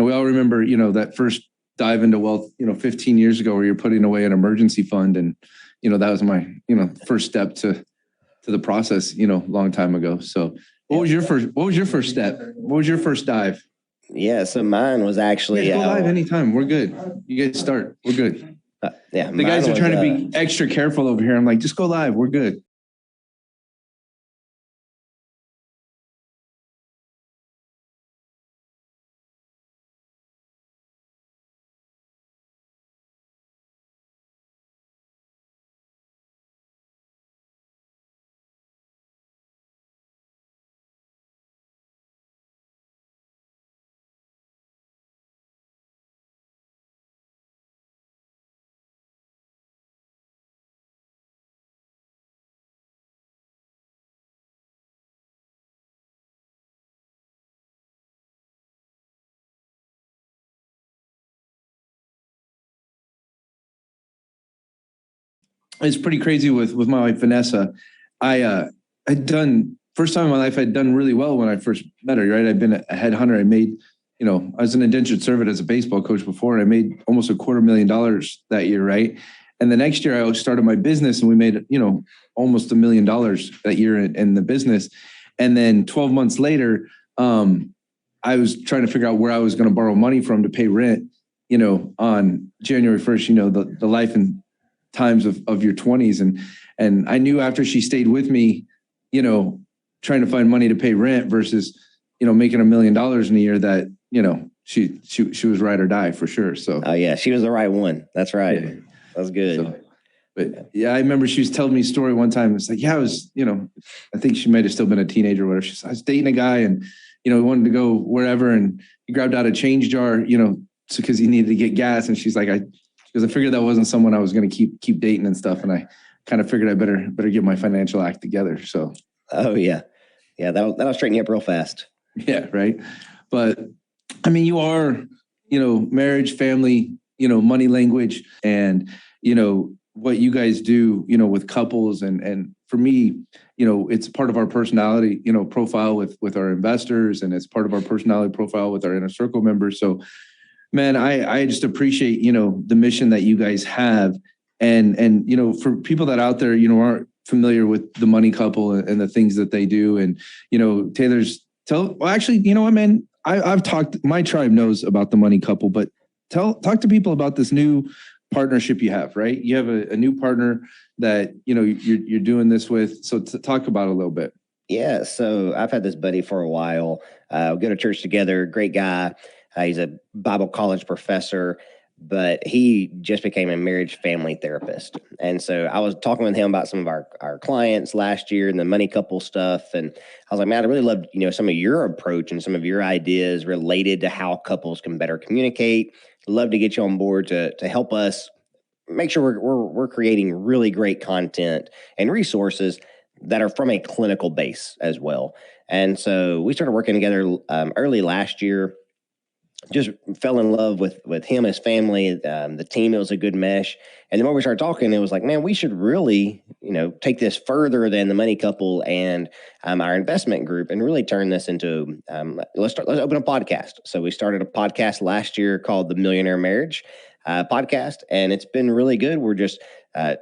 we all remember, that first dive into wealth, 15 years ago where you're putting away an emergency fund. And, that was my, first step to the process, long time ago. So what was your first step? What was your first dive? Yeah. So mine was actually go live anytime. We're good. You guys start. We're good. Yeah. The guys are trying to be extra careful over here. I'm like, just go live. We're good. It's pretty crazy with my wife, Vanessa. I had done, first time in my life, I'd done really well when I first met her, right? I'd been a headhunter. I made, I was an indentured servant as a baseball coach before, and I made almost $250,000 that year, right? And the next year I started my business and we made, almost $1 million that year in the business. And then 12 months later, I was trying to figure out where I was going to borrow money from to pay rent, on January 1st, the life and times of your 20s. And I knew after she stayed with me, trying to find money to pay rent versus, making $1 million in a year that, she was ride or die for sure. So, oh yeah, she was the right one. That's right. Yeah. That's good. So, but yeah, I remember she was telling me a story one time. It's like, yeah, I was, I think she might've still been a teenager or whatever. She said, I was dating a guy and, he wanted to go wherever. And he grabbed out a change jar, because he needed to get gas. And she's like, because I figured that wasn't someone I was going to keep dating and stuff. And I kind of figured I better get my financial act together. So. Oh yeah. Yeah. That'll straighten you up real fast. Yeah. Right. But I mean, you are, marriage, family, money language, and, what you guys do, with couples. And for me, it's part of our personality, profile with our investors, and it's part of our personality profile with our inner circle members. So, man, I just appreciate, the mission that you guys have. And, for people that out there, aren't familiar with the Money Couple and the things that they do. And, actually, you know what, man, I've talked, my tribe knows about the Money Couple, but talk to people about this new partnership you have, right? You have a new partner that, you're doing this with. So talk about it a little bit. Yeah. So I've had this buddy for a while. We go to church together. Great guy. He's a Bible college professor, but he just became a marriage family therapist. And so I was talking with him about some of our clients last year and the Money Couple stuff. And I was like, man, I really love, some of your approach and some of your ideas related to how couples can better communicate. Love to get you on board to help us make sure we're creating really great content and resources that are from a clinical base as well. And so we started working together early last year. Just fell in love with him, his family, the team. It was a good mesh. And the more we started talking, it was like, man, we should really, take this further than the Money Couple and our investment group and really turn this into, let's open a podcast. So we started a podcast last year called the Millionaire Marriage Podcast, and it's been really good. We're just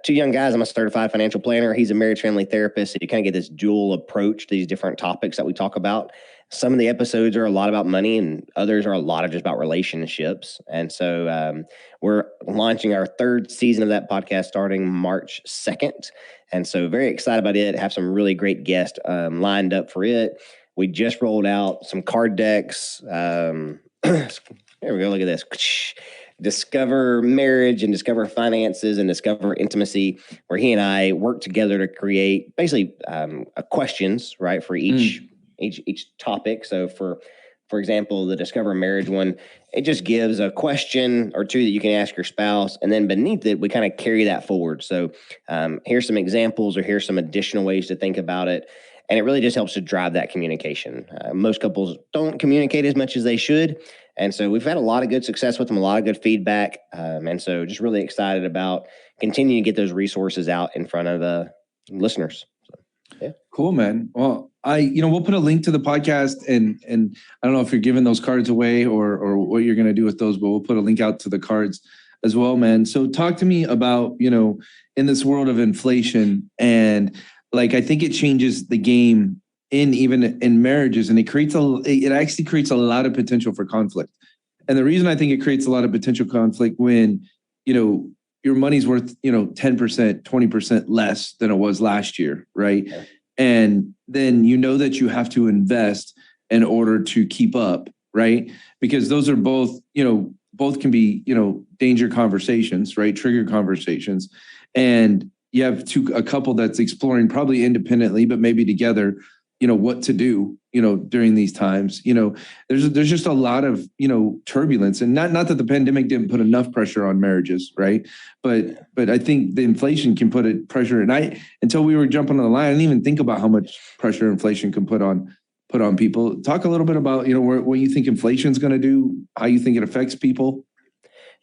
two young guys. I'm a certified financial planner. He's a marriage family therapist. So you kind of get this dual approach to these different topics that we talk about. Some of the episodes are a lot about money and others are a lot of just about relationships. And so we're launching our third season of that podcast starting March 2nd. And so very excited about it. Have some really great guests lined up for it. We just rolled out some card decks. There we go. Look at this. Discover marriage and discover finances and discover intimacy, where he and I work together to create basically questions, right, for each topic. So for example, the Discover Marriage one, it just gives a question or two that you can ask your spouse. And then beneath it, we kind of carry that forward. So here's some examples or here's some additional ways to think about it. And it really just helps to drive that communication. Most couples don't communicate as much as they should. And so we've had a lot of good success with them, a lot of good feedback. And so just really excited about continuing to get those resources out in front of listeners. Yeah. Cool, man. Well, we'll put a link to the podcast and I don't know if you're giving those cards away or what you're going to do with those, but we'll put a link out to the cards as well, man. So talk to me about, in this world of inflation, and like, I think it changes the game even in marriages, and it actually creates a lot of potential for conflict. And the reason I think it creates a lot of potential conflict when, your money's worth, 10%, 20% less than it was last year. Right. Yeah. And then that you have to invest in order to keep up. Right. Because those are both can be, danger conversations, right? Trigger conversations. And you have a couple that's exploring probably independently, but maybe together, what to do, during these times. There's just a lot of, turbulence, and not that the pandemic didn't put enough pressure on marriages, right? But I think the inflation can put a pressure. And until we were jumping on the line, I didn't even think about how much pressure inflation can put on people. Talk a little bit about, what you think inflation is going to do, how you think it affects people.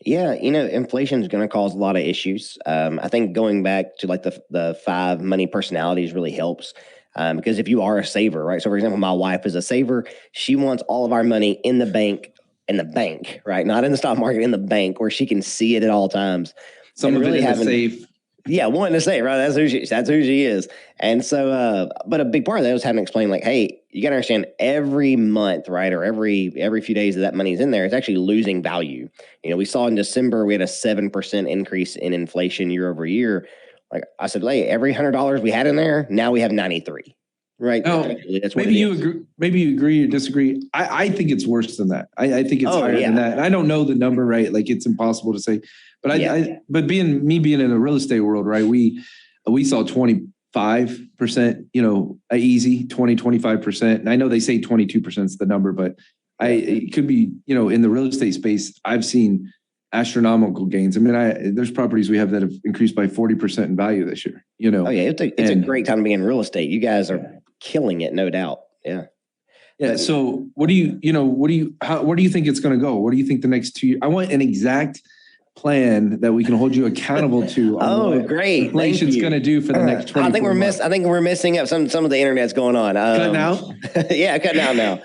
Yeah, inflation is going to cause a lot of issues. I think going back to like the 5 money personalities really helps. Because if you are a saver, right? So for example, my wife is a saver. She wants all of our money in the bank, right? Not in the stock market, in the bank where she can see it at all times. Some of it in the safe. Yeah, wanting to save, right? That's who she is. And so, but a big part of that was having to explain, like, hey, you got to understand every month, right? Or every few days that money's in there, it's actually losing value. We saw in December, we had a 7% increase in inflation year over year. Like I said, every $100 we had in there, now we have 93. Right. No, that's maybe you agree. Maybe you agree or disagree. I think it's worse than that. I think it's higher than that. And I don't know the number, right? Like, it's impossible to say. But but being in the real estate world, right? We saw 25%, easy 25%. And I know they say 22% is the number, but it could be, in the real estate space, I've seen astronomical gains. I mean, there's properties we have that have increased by 40% in value this year. Oh yeah, it's a great time to be in real estate. You guys are killing it, no doubt. Yeah. Yeah. So where do you think it's going to go? What do you think the next 2 years? I want an exact plan that we can hold you accountable to. Oh, great! Inflation's going to do for the next 20. I think we're missing up some of the internet's going on. Cutting out? Yeah, cutting out now.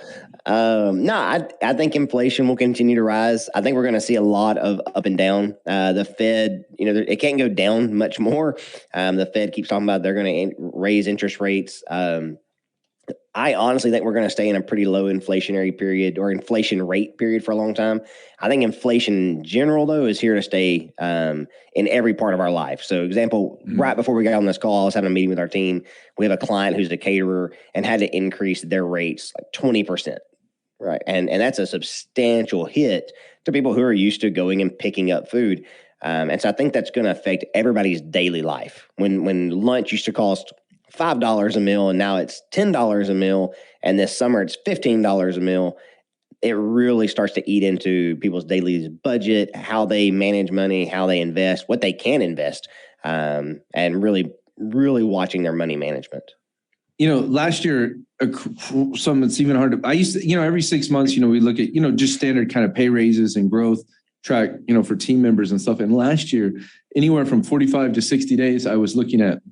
No, I think inflation will continue to rise. I think we're going to see a lot of up and down. The Fed, it can't go down much more. The Fed keeps talking about they're going to raise interest rates. I honestly think we're going to stay in a pretty low inflationary period or inflation rate period for a long time. I think inflation in general, though, is here to stay in every part of our life. So, example, right before we got on this call, I was having a meeting with our team. We have a client who's a caterer and had to increase their rates like 20%. Right. And that's a substantial hit to people who are used to going and picking up food. And so I think that's going to affect everybody's daily life. When lunch used to cost $5 a meal and now it's $10 a meal, and this summer it's $15 a meal, it really starts to eat into people's daily budget, how they manage money, how they invest, what they can invest, and really, really watching their money management. Last year, it's even hard to, I used to, every 6 months, we look at, just standard kind of pay raises and growth track, for team members and stuff. And last year, anywhere from 45 to 60 days, I was looking at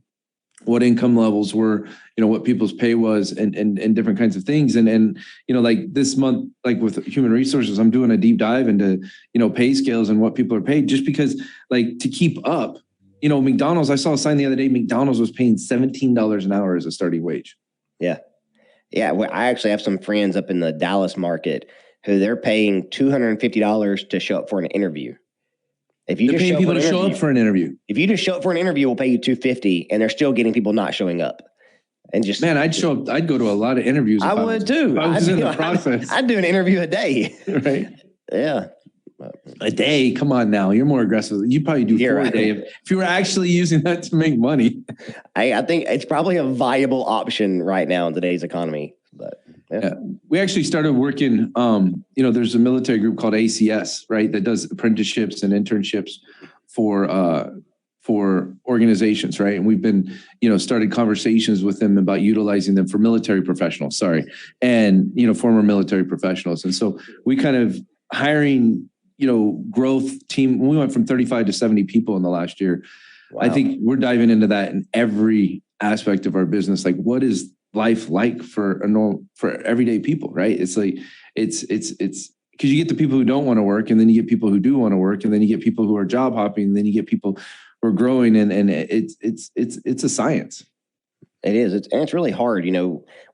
what income levels were, what people's pay was and different kinds of things. And like this month, like with human resources, I'm doing a deep dive into, pay scales and what people are paid, just because, like, to keep up. McDonald's, I saw a sign the other day, McDonald's was paying $17 an hour as a starting wage. Yeah. Yeah. Well, I actually have some friends up in the Dallas market who they're paying $250 to show up for an interview. If you they're paying people to show up for an interview. If you just show up for an interview, we'll pay you $250, and they're still getting people not showing up. And just, man, I'd show up. I'd go to a lot of interviews. I would too. I was in the process. I'd do an interview a day. Right. Yeah. A day? Come on now. You're more aggressive. You'd probably do 4 a day if you were actually using that to make money. I think it's probably a viable option right now in today's economy. But yeah. We actually started working, there's a military group called ACS, right, that does apprenticeships and internships for organizations, right? And we've been, started conversations with them about utilizing them for military professionals, and, former military professionals. And so we kind of hiring, growth team, we went from 35 to 70 people in the last year. Wow. I think we're diving into that in every aspect of our business. Like, what is life like for everyday people, right? It's like, it's because you get the people who don't want to work, and then you get people who do want to work, and then you get people who are job hopping, and then you get people who are growing, and it's a science. It is. It's really hard.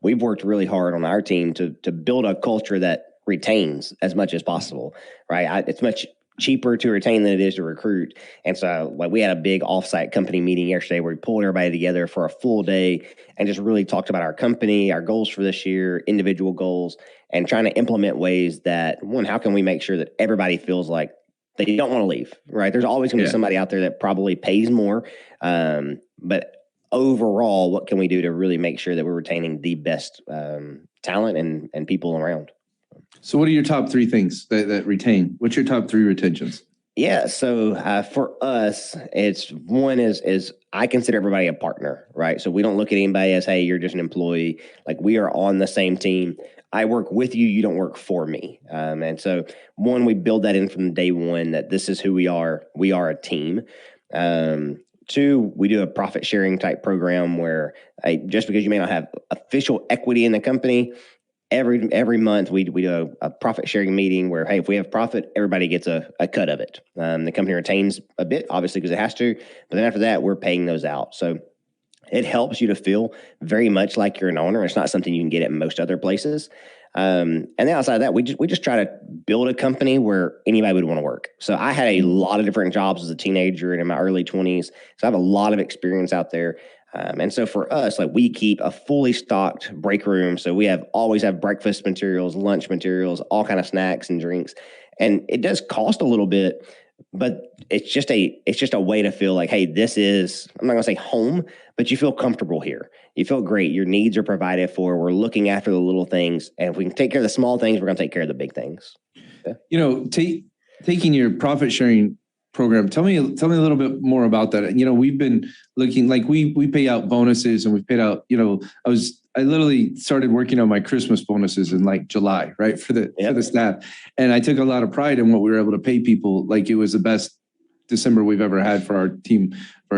We've worked really hard on our team to build a culture that retains as much as possible, right? It's much cheaper to retain than it is to recruit. And so like we had a big offsite company meeting yesterday where we pulled everybody together for a full day and just really talked about our company, our goals for this year, individual goals, and trying to implement ways that, one, how can we make sure that everybody feels like they don't want to leave, right? There's always going to be somebody out there that probably pays more. But overall, what can we do to really make sure that we're retaining the best talent and people around? So what are your top three things that retain? What's your top three retentions? Yeah. So for us, it's one is I consider everybody a partner, right? So we don't look at anybody as, hey, you're just an employee. Like, we are on the same team. I work with you. You don't work for me. And so one, we build that in from day one, that this is who we are. We are a team. Two, we do a profit sharing type program where just because you may not have official equity in the company, every month we do a profit sharing meeting where, hey, if we have profit, everybody gets a cut of it. The company retains a bit, obviously, because it has to, but then after that, we're paying those out. So it helps you to feel very much like you're an owner. It's not something you can get at most other places. And then outside of that, we just try to build a company where anybody would want to work. So I had a lot of different jobs as a teenager and in my early 20s. So I have a lot of experience out there. And so for us, like, we keep a fully stocked break room. So we always have breakfast materials, lunch materials, all kind of snacks and drinks. And it does cost a little bit, but it's just a way to feel like, hey, this is, I'm not going to say home, but you feel comfortable here. You feel great. Your needs are provided for. We're looking after the little things. And if we can take care of the small things, we're going to take care of the big things. Yeah. Taking your profit sharing program, tell me a little bit more about that. We've been looking, like, we pay out bonuses, and we've paid out, I literally started working on my Christmas bonuses in like July, right? For the staff. And I took a lot of pride in what we were able to pay people. Like, it was the best December we've ever had for our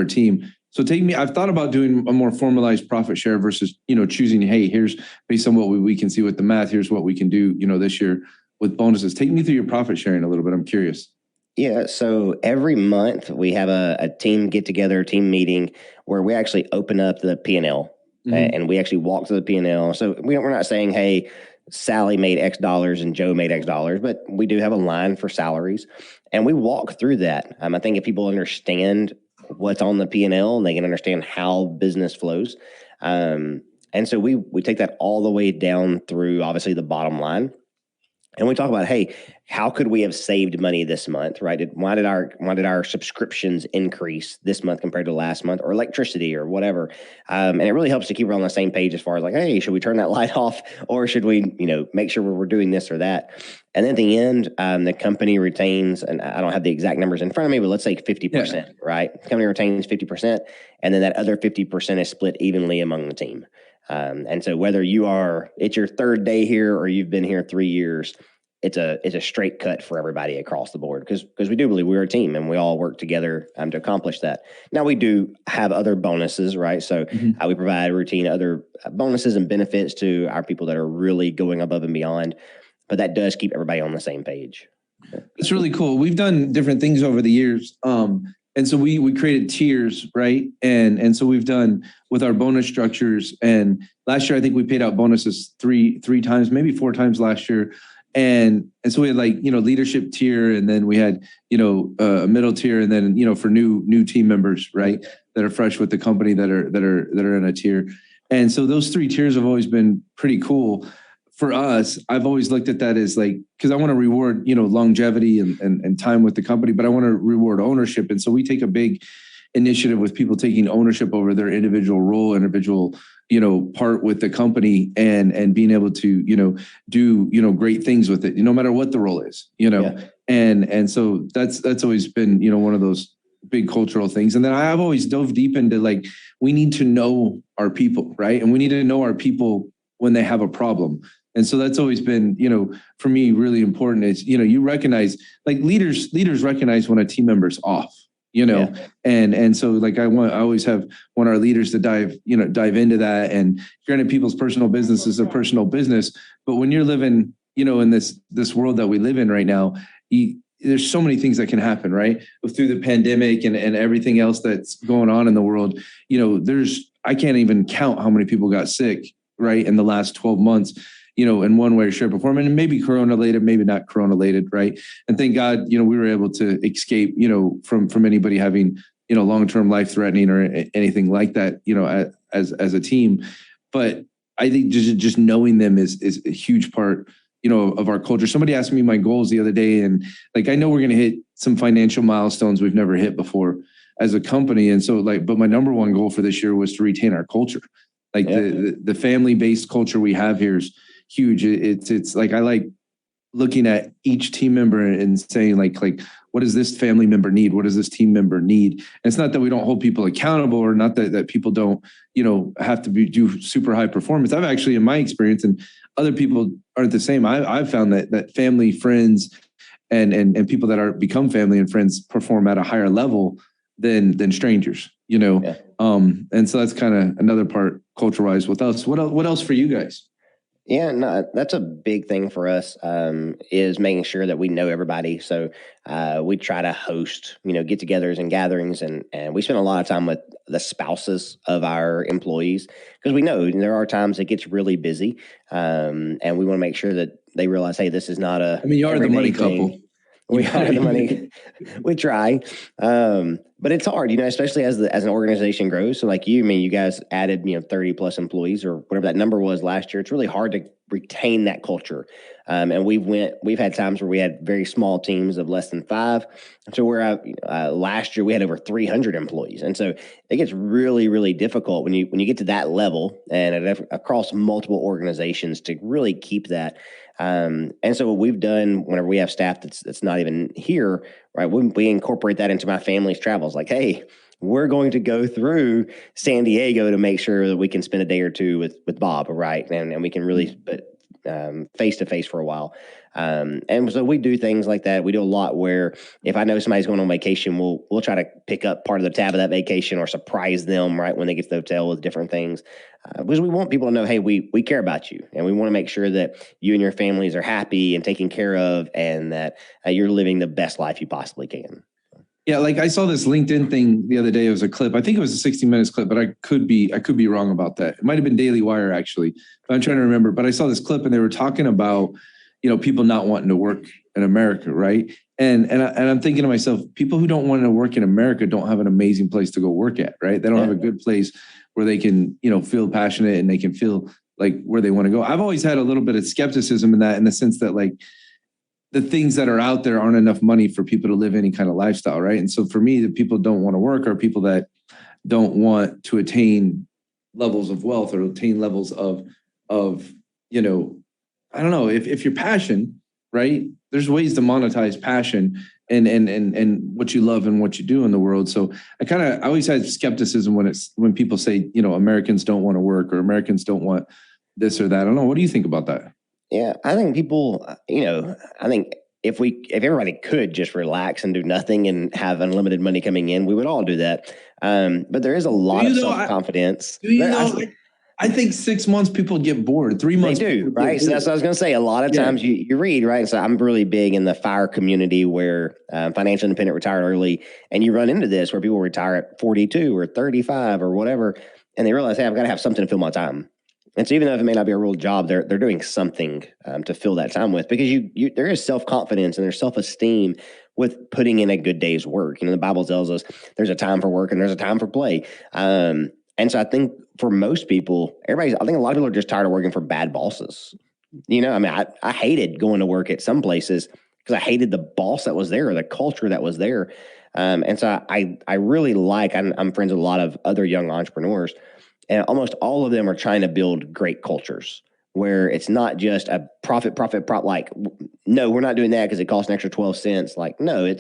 team. So I've thought about doing a more formalized profit share versus, choosing, hey, here's, based on what we can see with the math, here's what we can do, this year with bonuses. Take me through your profit sharing a little bit. I'm curious. Yeah. So every month we have a team get together, team meeting, where we actually open up the P&L and we actually walk through the P&L. So we're not saying, hey, Sally made X dollars and Joe made X dollars, but we do have a line for salaries, and we walk through that. I think if people understand what's on the P&L, and they can understand how business flows. And so we take that all the way down through, obviously, the bottom line. And we talk about, hey, how could we have saved money this month, right? Why did our subscriptions increase this month compared to last month, or electricity, or whatever? And it really helps to keep her on the same page as far as like, hey, should we turn that light off, or should we, make sure we're doing this or that? And then at the end, the company retains, and I don't have the exact numbers in front of me, but let's say 50%, right? The company retains 50%, and then that other 50% is split evenly among the team. And so whether it's your third day here or you've been here 3 years, it's a straight cut for everybody across the board, because we do believe we're a team and we all work together to accomplish that. Now, we do have other bonuses, right? So we provide routine other bonuses and benefits to our people that are really going above and beyond, but that does keep everybody on the same page. It's really cool. We've done different things over the years. And so we created tiers, right? And so we've done with our bonus structures. And last year, I think we paid out bonuses three times, maybe 4 times last year. And so we had leadership tier, and then we had, a middle tier, and then, for new team members, right, that are fresh with the company that are in a tier. And so those 3 tiers have always been pretty cool. For us, I've always looked at that as because I want to reward, longevity and time with the company, but I want to reward ownership. And so we take a big initiative with people taking ownership over their individual role, part with the company, and being able to, do, great things with it, no matter what the role is, and so that's always been, one of those big cultural things. And then I've always dove deep into we need to know our people, right? And we need to know our people when they have a problem. And so that's always been, for me, really important is, you recognize, leaders recognize when a team member's off, Yeah. And so like I always want our leaders to dive into that. And granted, people's personal business is their personal business, but when you're living, in this world that we live in right now, there's so many things that can happen, right? Through the pandemic and everything else that's going on in the world, I can't even count how many people got sick, right, in the last 12 months, in one way or shape or form, and maybe Corona related, maybe not Corona related, right? And thank God, we were able to escape, from anybody having, long-term life threatening or anything like that, as a team. But I think just knowing them is a huge part, of our culture. Somebody asked me my goals the other day, and like, I know we're going to hit some financial milestones we've never hit before as a company. And so but my number one goal for this year was to retain our culture. Like the family-based culture we have here is huge. It's like, I like looking at each team member and saying like, what does this family member need? What does this team member need? And it's not that we don't hold people accountable, or not that people don't, have to do super high performance. I've actually, in my experience, and other people aren't the same, I've found that family, friends, and people that become family and friends perform at a higher level than strangers, Yeah. And so that's kind of another part culture-wise with us. What else for you guys? Yeah, no, that's a big thing for us, is making sure that we know everybody. So we try to host, get-togethers and gatherings, and we spend a lot of time with the spouses of our employees, because we know there are times it gets really busy, and we want to make sure that they realize, hey, this is not you are the money thing. couple. We are the money. We try. But it's hard, especially as an organization grows. So like you guys added, 30 plus employees or whatever that number was last year. It's really hard to retain that culture. And we've had times where we had very small teams of less than 5. So last year we had over 300 employees. And so it gets really, really difficult when you get to that level and across multiple organizations to really keep that. And so what we've done whenever we have staff that's not even here, right, we incorporate that into my family's travels. Like, hey, we're going to go through San Diego to make sure that we can spend a day or two with Bob, right? And we can really put face to face for a while. And so we do things like that. We do a lot where if I know somebody's going on vacation, we'll try to pick up part of the tab of that vacation or surprise them right when they get to the hotel with different things. Because we want people to know, hey, we care about you, and we want to make sure that you and your families are happy and taken care of, and that you're living the best life you possibly can. Yeah, like I saw this LinkedIn thing the other day. It was a clip. I think it was a 60 Minutes clip, but I could be wrong about that. It might have been Daily Wire, actually. But I'm trying to remember. But I saw this clip, and they were talking about, people not wanting to work in America, right? And I'm thinking to myself, people who don't want to work in America don't have an amazing place to go work at, right? They don't have a good place where they can, feel passionate and they can feel like where they want to go. I've always had a little bit of skepticism in that, in the sense that like the things that are out there aren't enough money for people to live any kind of lifestyle, right? And so for me, the people don't want to work are people that don't want to attain levels of wealth or attain levels of I don't know, if your passion, right? There's ways to monetize passion and what you love and what you do in the world. So I always had skepticism when people say, Americans don't want to work or Americans don't want this or that. I don't know. What do you think about that? Yeah, I think people, I think if everybody could just relax and do nothing and have unlimited money coming in, we would all do that. But there is a lot of self-confidence. I think 6 months people get bored. 3 months they do, right? So that's what I was going to say. A lot of times you read, right? So I'm really big in the FIRE community where financial independent retired early, and you run into this where people retire at 42 or 35 or whatever, and they realize, hey, I've got to have something to fill my time. And so even though it may not be a real job, they're doing something to fill that time with, because there is self-confidence and there's self-esteem with putting in a good day's work. The Bible tells us there's a time for work and there's a time for play. And so I think for most people, I think a lot of people are just tired of working for bad bosses. I hated going to work at some places because I hated the boss that was there or the culture that was there. And so I really I'm friends with a lot of other young entrepreneurs, and almost all of them are trying to build great cultures where it's not just a profit, like, no, we're not doing that because it costs an extra 12 cents. Like, no,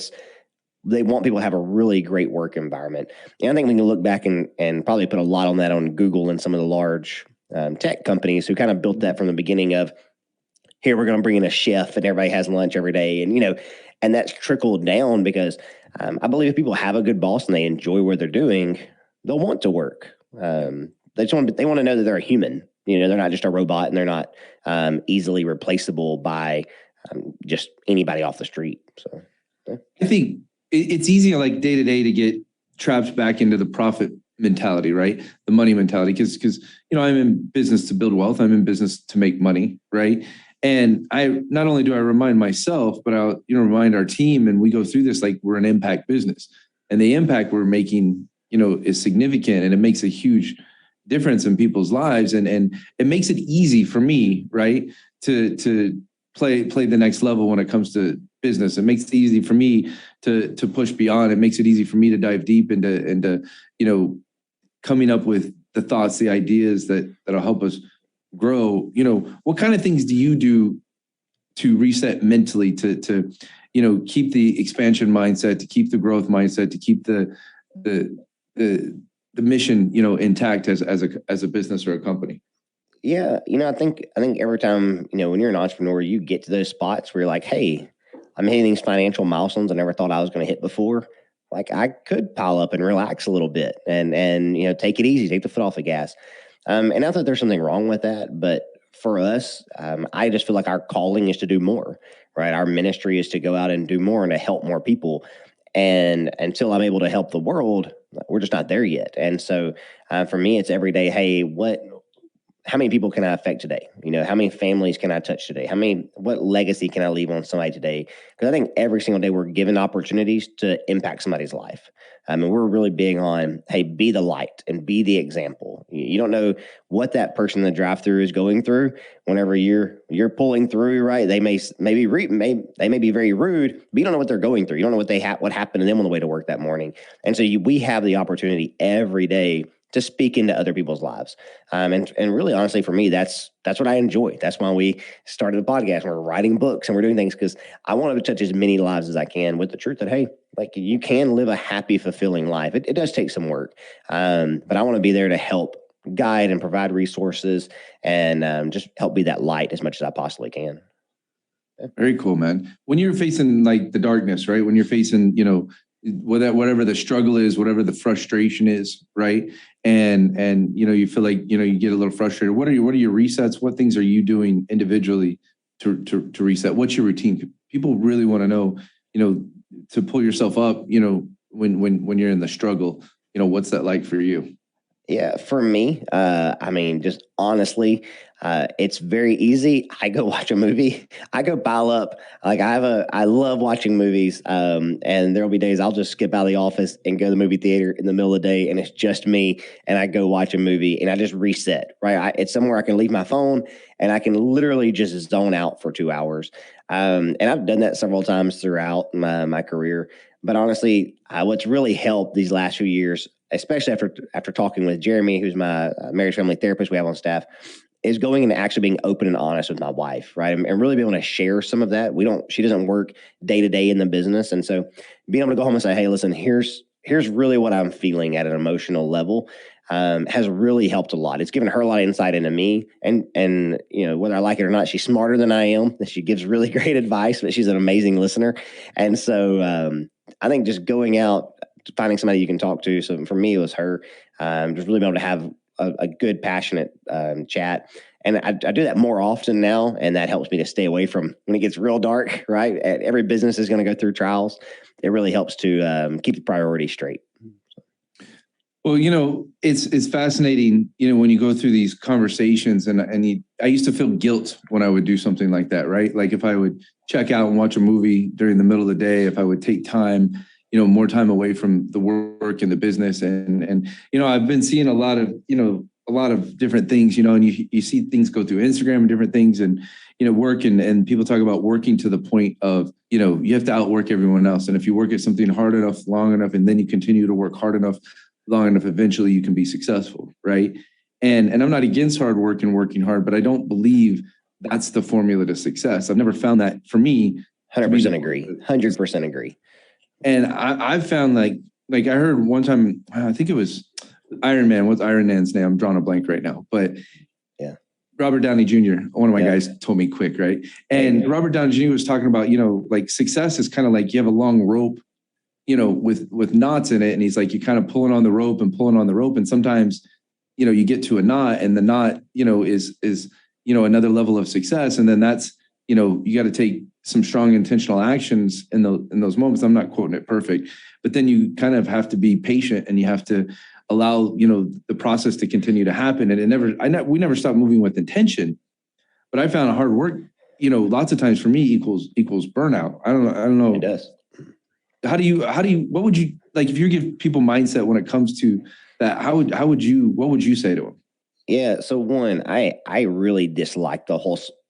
they want people to have a really great work environment. And I think we can look back and probably put a lot on that on Google and some of the large tech companies who kind of built that from the beginning of, here, we're going to bring in a chef and everybody has lunch every day. And, And that's trickled down because I believe if people have a good boss and they enjoy what they're doing, they'll want to work. They want to know that they're a human. They're not just a robot, and they're not easily replaceable by just anybody off the street. So yeah. I think it's easy, like day to day, to get trapped back into the profit mentality, right? The money mentality, because I'm in business to build wealth. I'm in business to make money, right? And I not only do I remind myself, but I'll remind our team, and we go through this like we're an impact business, and the impact we're making is significant, and it makes a huge difference in people's lives, and it makes it easy for me, right, to play the next level when it comes to business. It makes it easy for me to push beyond. It makes it easy for me to dive deep into coming up with the thoughts, the ideas that'll help us grow. What kind of things do you do to reset mentally, to keep the expansion mindset, to keep the growth mindset, to keep the mission intact as a business or a company? Yeah, I think every time, when you're an entrepreneur, you get to those spots where you're like, hey, I'm hitting these financial milestones I never thought I was going to hit before. Like, I could pile up and relax a little bit and take it easy, take the foot off the gas. And not that there's something wrong with that, but for us, I just feel like our calling is to do more, right? Our ministry is to go out and do more and to help more people. And until I'm able to help the world, we're just not there yet. And so for me, it's every day, hey, how many people can I affect today? How many families can I touch today? What legacy can I leave on somebody today? Because I think every single day we're given opportunities to impact somebody's life. And we're really big on, hey, be the light and be the example. You don't know what that person in the drive-thru is going through whenever you're pulling through, right? They may be very rude, but you don't know what they're going through. You don't know what happened to them on the way to work that morning. And so we have the opportunity every day to speak into other people's lives. And really, honestly, for me, that's what I enjoy. That's why we started a podcast and we're writing books and we're doing things, because I want to touch as many lives as I can with the truth that, hey, like, you can live a happy, fulfilling life. It does take some work. But I want to be there to help guide and provide resources and just help be that light as much as I possibly can. Yeah. Very cool, man. When you're facing like the darkness, right? When you're facing, whatever the struggle is, whatever the frustration is, right? And you feel like, you get a little frustrated. What are your resets? What things are you doing individually to reset? What's your routine? People really want to know, to pull yourself up, when you're in the struggle, what's that like for you? Yeah, for me, just honestly, it's very easy. I go watch a movie. I go pile up. Like, I love watching movies. And there'll be days I'll just skip out of the office and go to the movie theater in the middle of the day, and it's just me, and I go watch a movie and I just reset, right? It's somewhere I can leave my phone and I can literally just zone out for 2 hours. And I've done that several times throughout my career. But honestly, what's really helped these last few years, especially after talking with Jeremy, who's my marriage family therapist we have on staff, is going and actually being open and honest with my wife, right? And really being able to share some of that. She doesn't work day to day in the business. And so being able to go home and say, hey, listen, here's really what I'm feeling at an emotional level, has really helped a lot. It's given her a lot of insight into me, and whether I like it or not, she's smarter than I am. She gives really great advice, but she's an amazing listener. And so I think just going out, finding somebody you can talk to. So for me, it was her. Just really being able to have a good, passionate chat. And I do that more often now, and that helps me to stay away from when it gets real dark, right? Every business is going to go through trials. It really helps to keep the priorities straight. Well, it's fascinating, when you go through these conversations, and I used to feel guilt when I would do something like that, right? Like if I would check out and watch a movie during the middle of the day, if I would take time, more time away from the work and the business. And I've been seeing a lot of different things, and you see things go through Instagram and different things, and, work and people talk about working to the point of, you have to outwork everyone else. And if you work at something hard enough, long enough, and then you continue to work hard enough, long enough, eventually you can be successful, right? And I'm not against hard work and working hard, but I don't believe that's the formula to success. I've never found that for me. 100% agree. 100% agree. And I've found like I heard one time, I think it was Iron Man. What's Iron Man's name? I'm drawing a blank right now, but yeah, Robert Downey Jr., one of my guys told me quick, right? And Robert Downey Jr. was talking about, like success is kind of like you have a long rope, with knots in it. And he's like, you kind of pulling on the rope. And sometimes, you get to a knot, and the knot, is another level of success. And then that's, you got to take some strong intentional actions in those moments. I'm not quoting it perfect, but then you kind of have to be patient, and you have to allow, the process to continue to happen. And we never stop moving with intention, but I found hard work, lots of times for me equals burnout. I don't know. It does. What would you like if you give people mindset when it comes to that? What would you say to them? Yeah. So one, I really dislike the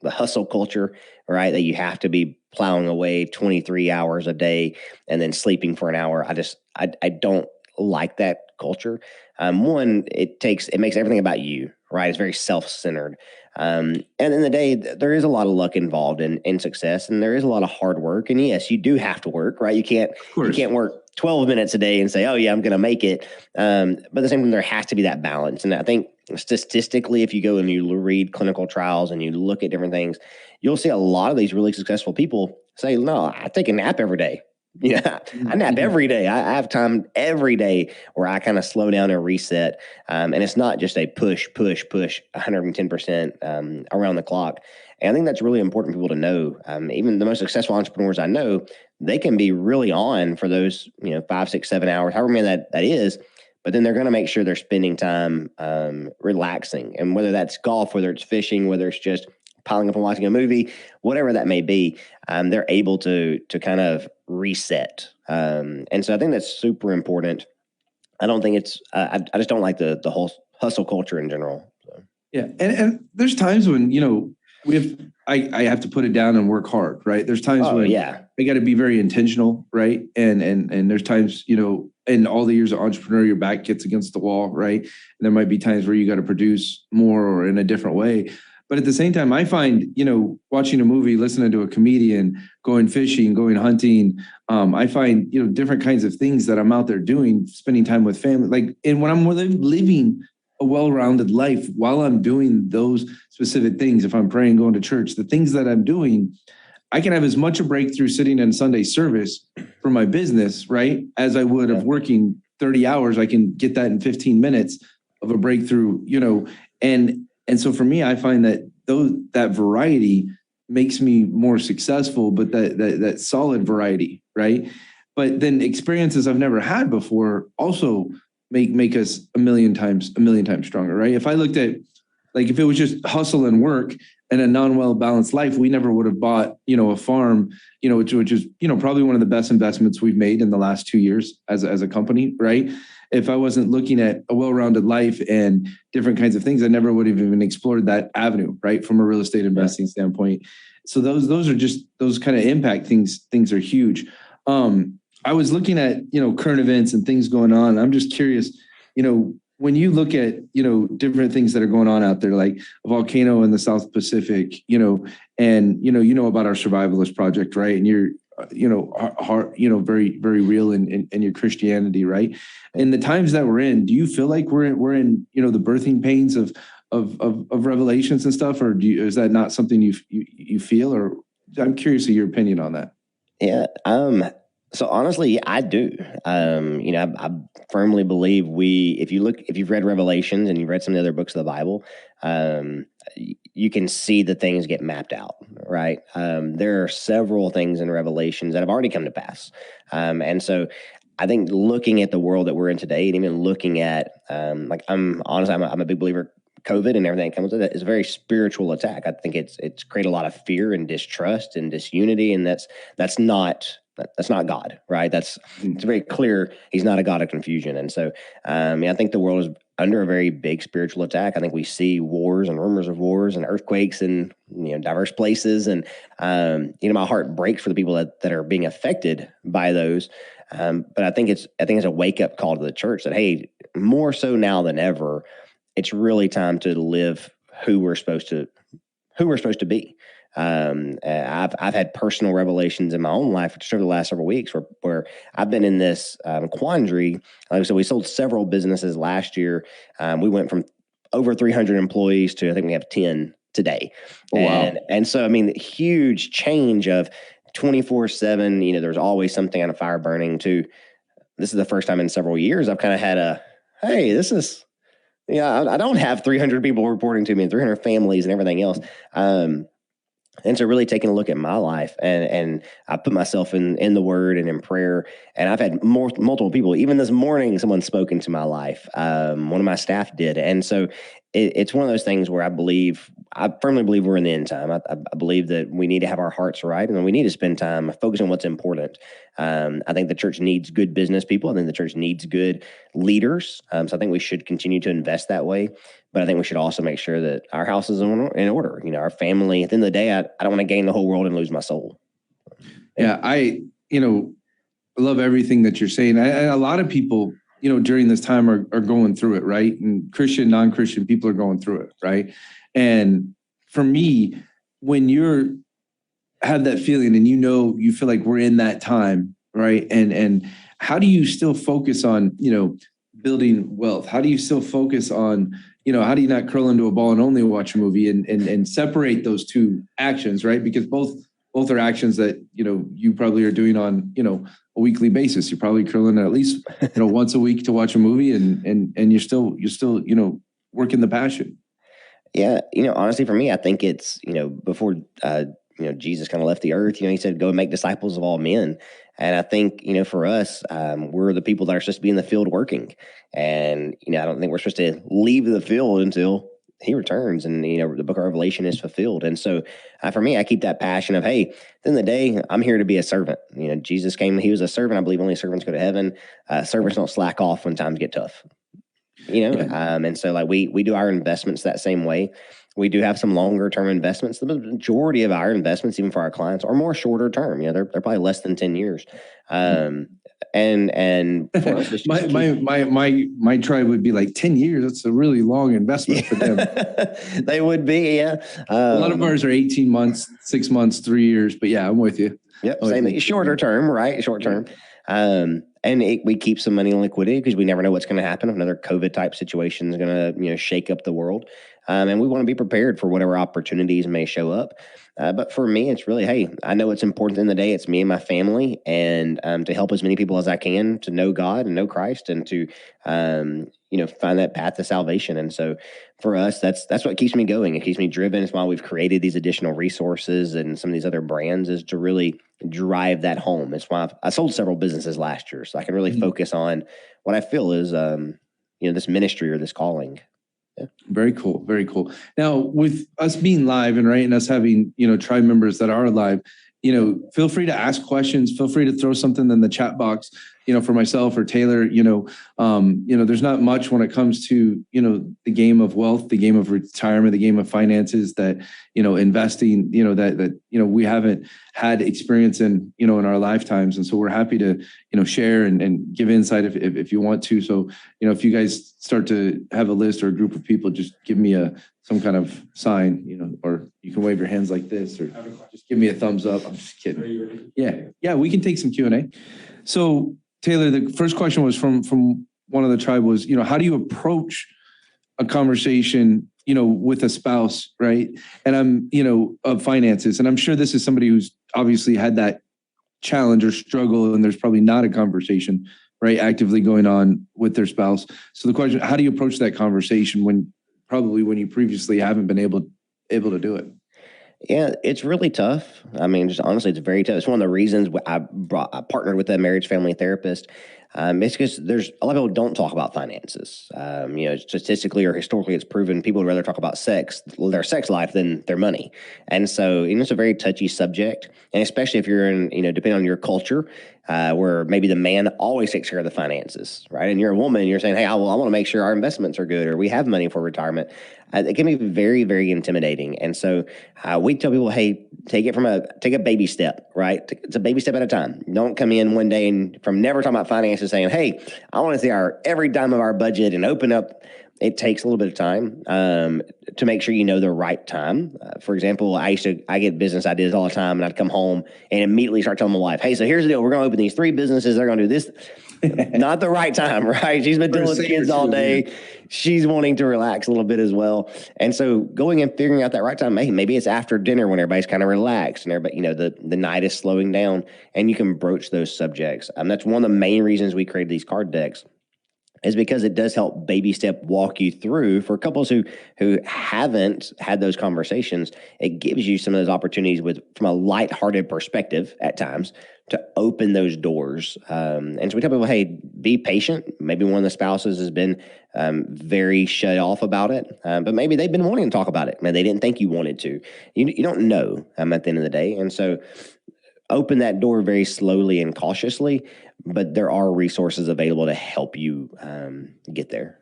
hustle culture, right? That you have to be plowing away 23 hours a day and then sleeping for an hour. I don't like that culture. One, it makes everything about you, right? It's very self-centered. And in the day, there is a lot of luck involved in success, and there is a lot of hard work. And yes, you do have to work, right? You can't work 12 minutes a day and say, oh yeah, I'm going to make it. But at the same time, there has to be that balance. And I think statistically, if you go and you read clinical trials and you look at different things, you'll see a lot of these really successful people say, no, I take a nap every day. Yeah, I nap every day. I have time every day where I kind of slow down and reset. And it's not just a push 110% around the clock. And I think that's really important for people to know. Even the most successful entrepreneurs I know, they can be really on for those, 5, 6, 7 hours, however many that is. But then they're going to make sure they're spending time relaxing. And whether that's golf, whether it's fishing, whether it's just piling up and watching a movie, whatever that may be, they're able to kind of reset. And so I think that's super important. I don't think it's, I just don't like the whole hustle culture in general. So. Yeah. And there's times when, I have to put it down and work hard, right? There's times when I got to be very intentional, right? And there's times, in all the years of entrepreneur, your back gets against the wall, right? And there might be times where you got to produce more or in a different way. But at the same time, I find, watching a movie, listening to a comedian, going fishing, going hunting, I find, different kinds of things that I'm out there doing, spending time with family. And when I'm living a well-rounded life while I'm doing those specific things, if I'm praying, going to church, the things that I'm doing, I can have as much a breakthrough sitting in Sunday service for my business, right, as I would of working 30 hours. I can get that in 15 minutes of a breakthrough, and so for me, I find that that variety makes me more successful, but that solid variety, right? But then experiences I've never had before also make us a million times stronger, right? If I looked at, if it was just hustle and work and a non-well balanced life, we never would have bought, a farm, which is, probably one of the best investments we've made in the last 2 years as a company, right? If I wasn't looking at a well-rounded life and different kinds of things, I never would have even explored that avenue, right? From a real estate investing standpoint. So those are just those kind of impact things. Things are huge. I was looking at, current events and things going on. I'm just curious, when you look at, different things that are going on out there, like a volcano in the South Pacific, and, about our survivalist project, right? And you're, very, very real in your Christianity, right? In the times that we're in, do you feel like we're in, the birthing pains of revelations and stuff, or is that not something you feel? Or I'm curious of your opinion on that. Yeah. So honestly, I do. I firmly believe if you've read Revelations and you've read some of the other books of the Bible, you can see the things get mapped out, right? There are several things in Revelations that have already come to pass. And so I think looking at the world that we're in today, and even looking at, I'm a big believer, COVID and everything that comes with it is a very spiritual attack. I think it's created a lot of fear and distrust and disunity, and that's not God, right? It's very clear He's not a God of confusion. And so I think the world is under a very big spiritual attack. I think we see wars and rumors of wars and earthquakes in diverse places, and my heart breaks for the people that are being affected by those. But I think it's a wake up call to the church that, hey, more so now than ever, it's really time to live who we're supposed to be. I've had personal revelations in my own life just over the last several weeks where I've been in this quandary. Like I said, we sold several businesses last year. We went from over 300 employees to, I think we have 10 today. Oh, wow. And so, I mean, huge change of 24/7, there's always something on a fire burning to, this is the first time in several years I've kind of had hey, this is, I don't have 300 people reporting to me and 300 families and everything else. And so really taking a look at my life, and I put myself in the word and in prayer. And I've had multiple people, even this morning, someone spoke into my life. One of my staff did. And so it's one of those things where I firmly believe we're in the end time. I believe that we need to have our hearts right, and we need to spend time focusing on what's important. I think the church needs good business people. I think the church needs good leaders. So I think we should continue to invest that way. But I think we should also make sure that our house is in order. Our family, at the end of the day, I don't want to gain the whole world and lose my soul. Yeah, I love everything that you're saying. A lot of people, during this time are going through it, right? And Christian, non-Christian people are going through it, right? And for me, when you're have that feeling and you feel like we're in that time, right? And how do you still focus on, building wealth? How do you still focus on, how do you not curl into a ball and only watch a movie and separate those two actions, right? Because both are actions that, you probably are doing on, a weekly basis. You're probably curling at least, once a week to watch a movie and you're still, working the passion. Yeah. Honestly, for me, I think it's, before, Jesus kind of left the earth, he said, go and make disciples of all men. And I think, for us, we're the people that are supposed to be in the field working. And, I don't think we're supposed to leave the field until he returns and, the book of Revelation is fulfilled. And so for me, I keep that passion of, hey, at the end of the day, I'm here to be a servant. Jesus came, he was a servant. I believe only servants go to heaven. Servants don't slack off when times get tough. And so like we do our investments that same way. We do have some longer term investments. The majority of our investments, even for our clients, are more shorter term. They're probably less than 10 years. And for us, my tribe would be like 10 years. That's a really long investment for them. They would be, yeah. A lot of ours are 18 months, 6 months, 3 years. But yeah, I'm with you. Yep, same thing. Shorter term, right? Short term. And we keep some money in liquidity because we never know what's going to happen. If another COVID type situation is going to, shake up the world. And we want to be prepared for whatever opportunities may show up. But for me, it's really, hey, I know it's important in the day. It's me and my family, and to help as many people as I can to know God and know Christ, and to, find that path to salvation. And so for us, that's what keeps me going. It keeps me driven. It's why we've created these additional resources and some of these other brands, is to really drive that home. It's why I sold several businesses last year, so I can really focus on what I feel is, this ministry or this calling. Yeah. Very cool. Very cool. Now, with us being live and us having, tribe members that are live, feel free to ask questions. Feel free to throw something in the chat box, for myself or Taylor. There's not much when it comes to, the game of wealth, the game of retirement, the game of finances that, investing, that we haven't had experience in, in our lifetimes. And so we're happy to, share and give insight if you want to. So, if you guys start to have a list or a group of people, just give me some kind of sign, or you can wave your hands like this, or just give me a thumbs up. I'm just kidding. Yeah, we can take some Q&A. So Taylor, the first question was from one of the tribe was, how do you approach a conversation, with a spouse, right? And I'm, of finances. And I'm sure this is somebody who's obviously had that challenge or struggle, and there's probably not a conversation, right, actively going on with their spouse. So the question, how do you approach that conversation when you previously haven't been able to do it? Yeah, it's really tough. I mean, just honestly, it's very tough. It's one of the reasons I partnered with a marriage family therapist. It's because there's a lot of people don't talk about finances. Statistically or historically, it's proven people would rather talk about their sex life, than their money. And so, it's a very touchy subject. And especially if you're in, depending on your culture, where maybe the man always takes care of the finances, right? And you're a woman, you're saying, hey, I want to make sure our investments are good, or we have money for retirement. It can be very, very intimidating. And so we tell people, hey, take a baby step, right? It's a baby step at a time. Don't come in one day and from never talking about finances saying, hey, I want to see every dime of our budget and open up. It takes a little bit of time to make sure you know the right time. For example, I get business ideas all the time, and I'd come home and immediately start telling my wife, hey, so here's the deal. We're going to open these 3 businesses. They're going to do this. Not the right time, right? She's been dealing with the kids all day. She's wanting to relax a little bit as well. And so going and figuring out that right time, maybe it's after dinner when everybody's kind of relaxed and everybody, the night is slowing down, and you can broach those subjects. That's one of the main reasons we created these card decks, is because it does help baby step walk you through for couples who haven't had those conversations. It gives you some of those opportunities from a lighthearted perspective at times to open those doors. And so we tell people, hey, be patient. Maybe one of the spouses has been very shut off about it, but maybe they've been wanting to talk about it. Man, they didn't think you wanted to. You don't know at the end of the day. And so open that door very slowly and cautiously, but there are resources available to help you get there.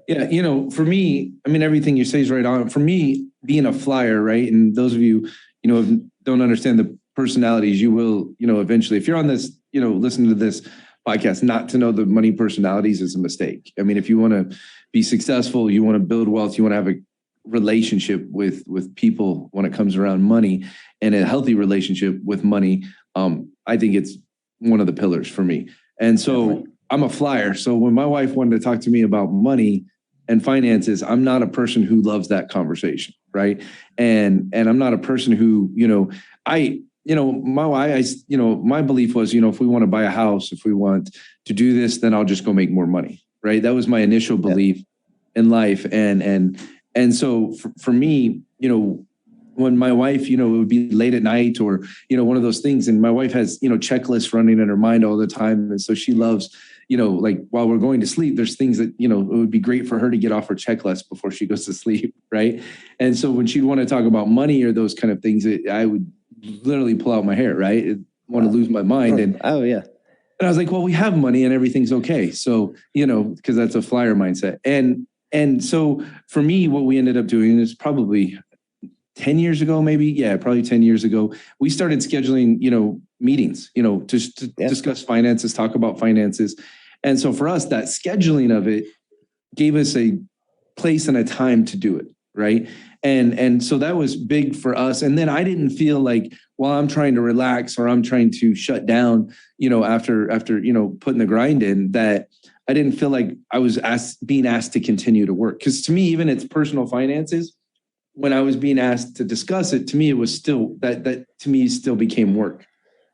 Yeah. For me, everything you say is right on. For me, being a flyer, right? And those of you, don't understand the personalities, you will, eventually, if you're on this, listening to this podcast, not to know the money personalities is a mistake. If you want to be successful, you want to build wealth, you want to have a relationship with people when it comes around money, and a healthy relationship with money, I think it's one of the pillars for me. And so definitely. I'm a flyer. So when my wife wanted to talk to me about money and finances, I'm not a person who loves that conversation, right? And I'm not a person who, my belief was, if we want to buy a house, if we want to do this, then I'll just go make more money, right? That was my initial belief in life. And so for me, when my wife, it would be late at night or, one of those things. And my wife has, checklists running in her mind all the time. And so she loves, like while we're going to sleep, there's things that, it would be great for her to get off her checklist before she goes to sleep. Right. And so when she'd want to talk about money or those kind of things, I would literally pull out my hair, right? I want to lose my mind. And oh, yeah. And I was like, well, we have money and everything's okay. So, because that's a flyer mindset. And so for me, what we ended up doing is probably 10 years ago, maybe. Yeah, probably 10 years ago, we started scheduling, meetings, to discuss finances, talk about finances. And so for us, that scheduling of it gave us a place and a time to do it. Right. And so that was big for us. And then I didn't feel like, well, I'm trying to relax or I'm trying to shut down, after, putting the grind in, that I didn't feel like I was being asked to continue to work. Because to me, even it's personal finances, when I was being asked to discuss it, to me, it was still that to me still became work.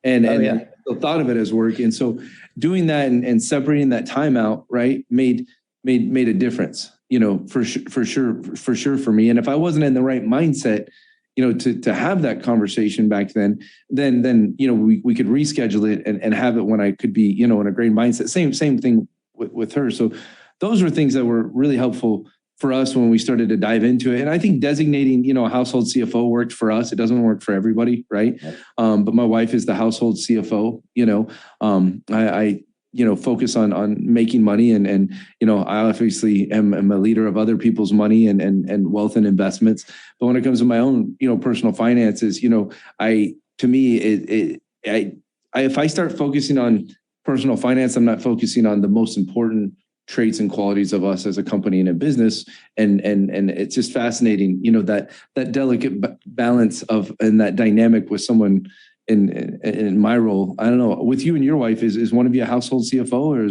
And I still thought of it as work. And so doing that and separating that time out, right, made a difference, for sure for me. And if I wasn't in the right mindset, to have that conversation back then we could reschedule it and have it when I could be, in a great mindset. Same thing with her. So those were things that were really helpful for us when we started to dive into it. And I think designating, a household CFO worked for us. It doesn't work for everybody, right? But my wife is the household CFO. I focus on making money and I obviously am a leader of other people's money and wealth and investments. But when it comes to my own, personal finances, if I start focusing on personal finance, I'm not focusing on the most important traits and qualities of us as a company and a business. And it's just fascinating, that delicate balance and that dynamic with someone in my role. I don't know, with you and your wife, is one of you a household CFO, or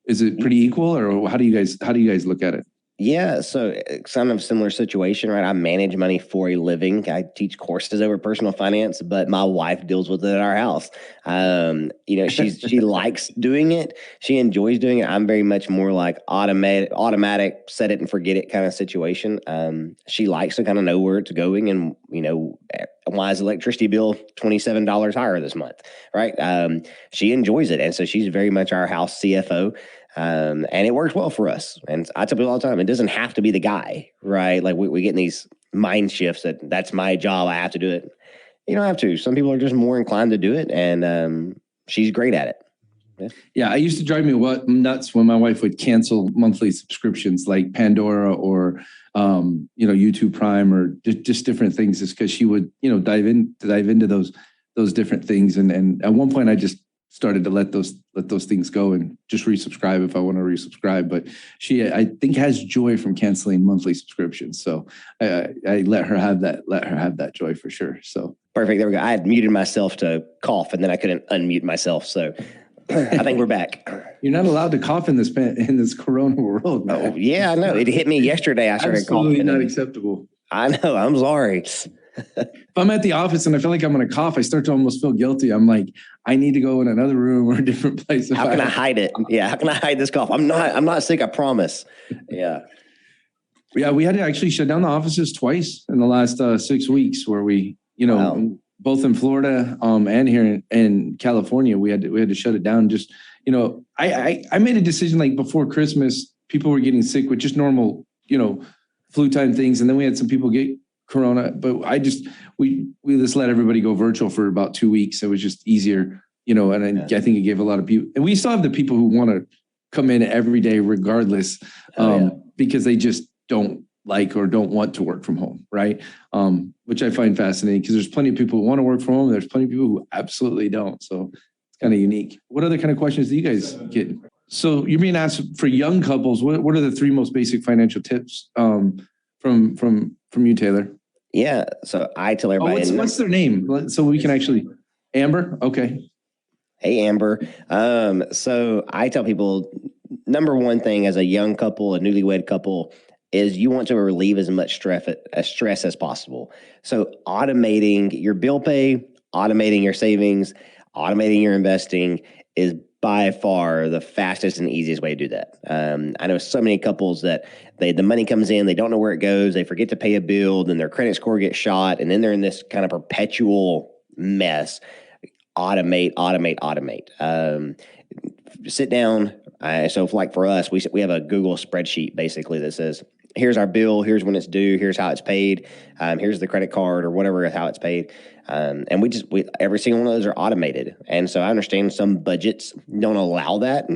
is it pretty equal, or how do you guys look at it? Yeah, so it's kind of a similar situation, right? I manage money for a living. I teach courses over personal finance, but my wife deals with it at our house. She likes doing it. She enjoys doing it. I'm very much more like automatic, set it and forget it kind of situation. She likes to kind of know where it's going, and why is electricity bill $27 higher this month, right? She enjoys it, and so she's very much our house CFO. And it works well for us. And I tell people all the time, it doesn't have to be the guy, right? Like we get in these mind shifts that's my job, I have to do it. You don't have to. Some people are just more inclined to do it, and she's great at it. Yeah, it used to drive me nuts when my wife would cancel monthly subscriptions like Pandora or YouTube Prime or just different things, just because she would dive into those different things. And at one point I just started to let those things go and just resubscribe if I want to resubscribe. But she, I think, has joy from canceling monthly subscriptions. So I let her have that joy for sure. So perfect. There we go. I had muted myself to cough and then I couldn't unmute myself. So I think we're back. You're not allowed to cough in this Corona world, man. Oh, yeah, I know. It hit me yesterday. I started Absolutely coughing. not acceptable. I know. I'm sorry. If I'm at the office and I feel like I'm going to cough, I start to almost feel guilty. I'm like, I need to go in another room or a different place. How can I hide it? Yeah. How can I hide this cough? I'm not sick. I promise. Yeah. Yeah. We had to actually shut down the offices twice in the last 6 weeks where we, wow. Both in Florida and here in California, we had to shut it down. Just, I made a decision like before Christmas, people were getting sick with just normal, flu time things. And then we had some people get Corona, but we just let everybody go virtual for about 2 weeks. It was just easier, and I think it gave a lot of people, and we still have the people who want to come in every day regardless, because they just don't like or don't want to work from home. Right. Which I find fascinating because there's plenty of people who want to work from home. There's plenty of people who absolutely don't. So it's kind of unique. What other kind of questions do you guys get? So you're being asked for young couples. What are the 3 most basic financial tips from you, Taylor? Yeah. So I tell everybody. What's their name? So we can actually. Amber. Okay. Hey, Amber. So I tell people, number one thing as a young couple, a newlywed couple, is you want to relieve as much stress as possible. So automating your bill pay, automating your savings, automating your investing is by far the fastest and easiest way to do that. I know so many couples that the money comes in, they don't know where it goes, they forget to pay a bill, then their credit score gets shot, and then they're in this kind of perpetual mess. Automate. Sit down. So like for us, we have a Google spreadsheet basically that says, here's our bill, here's when it's due, here's how it's paid, here's the credit card or whatever, how it's paid. And we every single one of those are automated. And so I understand some budgets don't allow that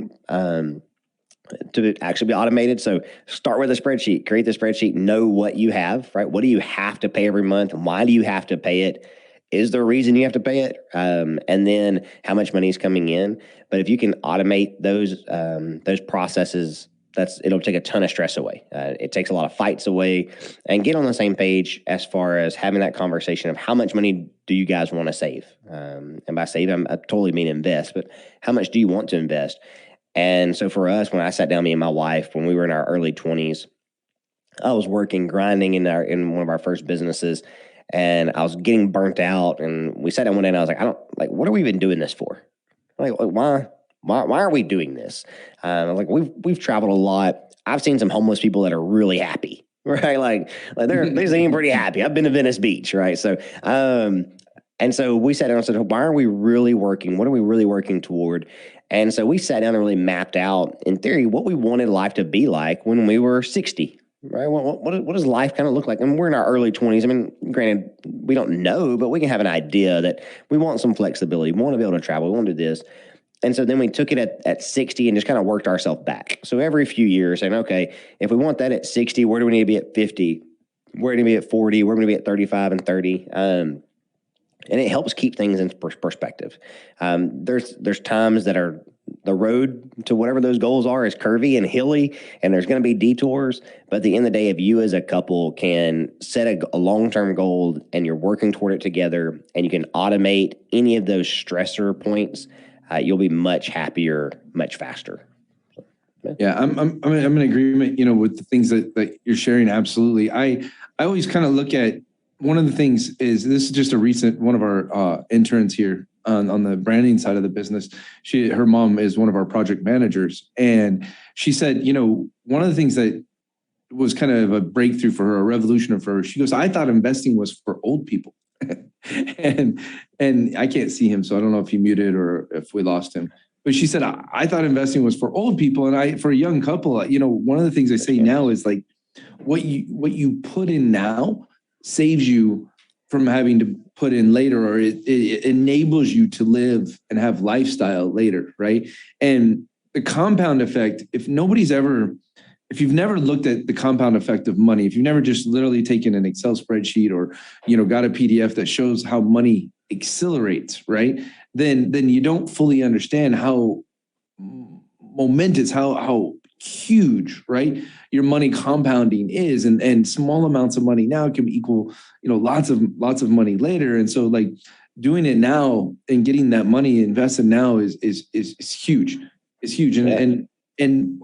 to actually be automated. So start with a spreadsheet, create the spreadsheet, know what you have, right? What do you have to pay every month? Why do you have to pay it? Is there a reason you have to pay it? And then how much money is coming in? But if you can automate those processes, it'll take a ton of stress away. It takes a lot of fights away, and get on the same page as far as having that conversation of how much money do you guys want to save? And by save, I totally mean invest, but how much do you want to invest? And so for us, when I sat down, me and my wife, when we were in our early 20s, I was working, grinding in one of our first businesses, and I was getting burnt out. And we sat down one day and I was like, what are we even doing this for? Like why are we doing this? Like we've traveled a lot. I've seen some homeless people that are really happy, right? Like they seem pretty happy. I've been to Venice Beach, right? So, and so we sat down and said, why are we really working? What are we really working toward? And so we sat down and really mapped out, in theory, what we wanted life to be like when we were 60. Right. What does life kind of look like? And we're in our early 20s. I mean, granted, we don't know, but we can have an idea that we want some flexibility. We want to be able to travel. We want to do this. And so then we took it at 60 and just kind of worked ourselves back. So every few years saying, okay, if we want that at 60, where do we need to be at 50? Where do we need to be at 40? Where do we need to be at 35 and 30? And it helps keep things in perspective. There's times that are the road to whatever those goals are is curvy and hilly, and there's going to be detours. But at the end of the day, if you as a couple can set a long-term goal and you're working toward it together, and you can automate any of those stressor points, you'll be much happier, much faster. Yeah, I'm in agreement, with the things that you're sharing. Absolutely. I always kind of look at, one of the things is, this is just a recent, one of our interns here on the branding side of the business. Her mom is one of our project managers. And she said, one of the things that was kind of a breakthrough for her, a revolution for her, she goes, I thought investing was for old people. and I can't see him, so I don't know if he muted or if we lost him. But she said, I thought investing was for old people. And for a young couple, one of the things I say now is like, what you put in now saves you from having to put in later, or it enables you to live and have lifestyle later, right? And the compound effect, if you've never looked at the compound effect of money, if you've never just literally taken an Excel spreadsheet or, got a PDF that shows how money accelerates, right? Then you don't fully understand how momentous, how huge, right, your money compounding is, and small amounts of money now can equal, lots of money later. And so, like, doing it now and getting that money invested now is huge. It's huge. And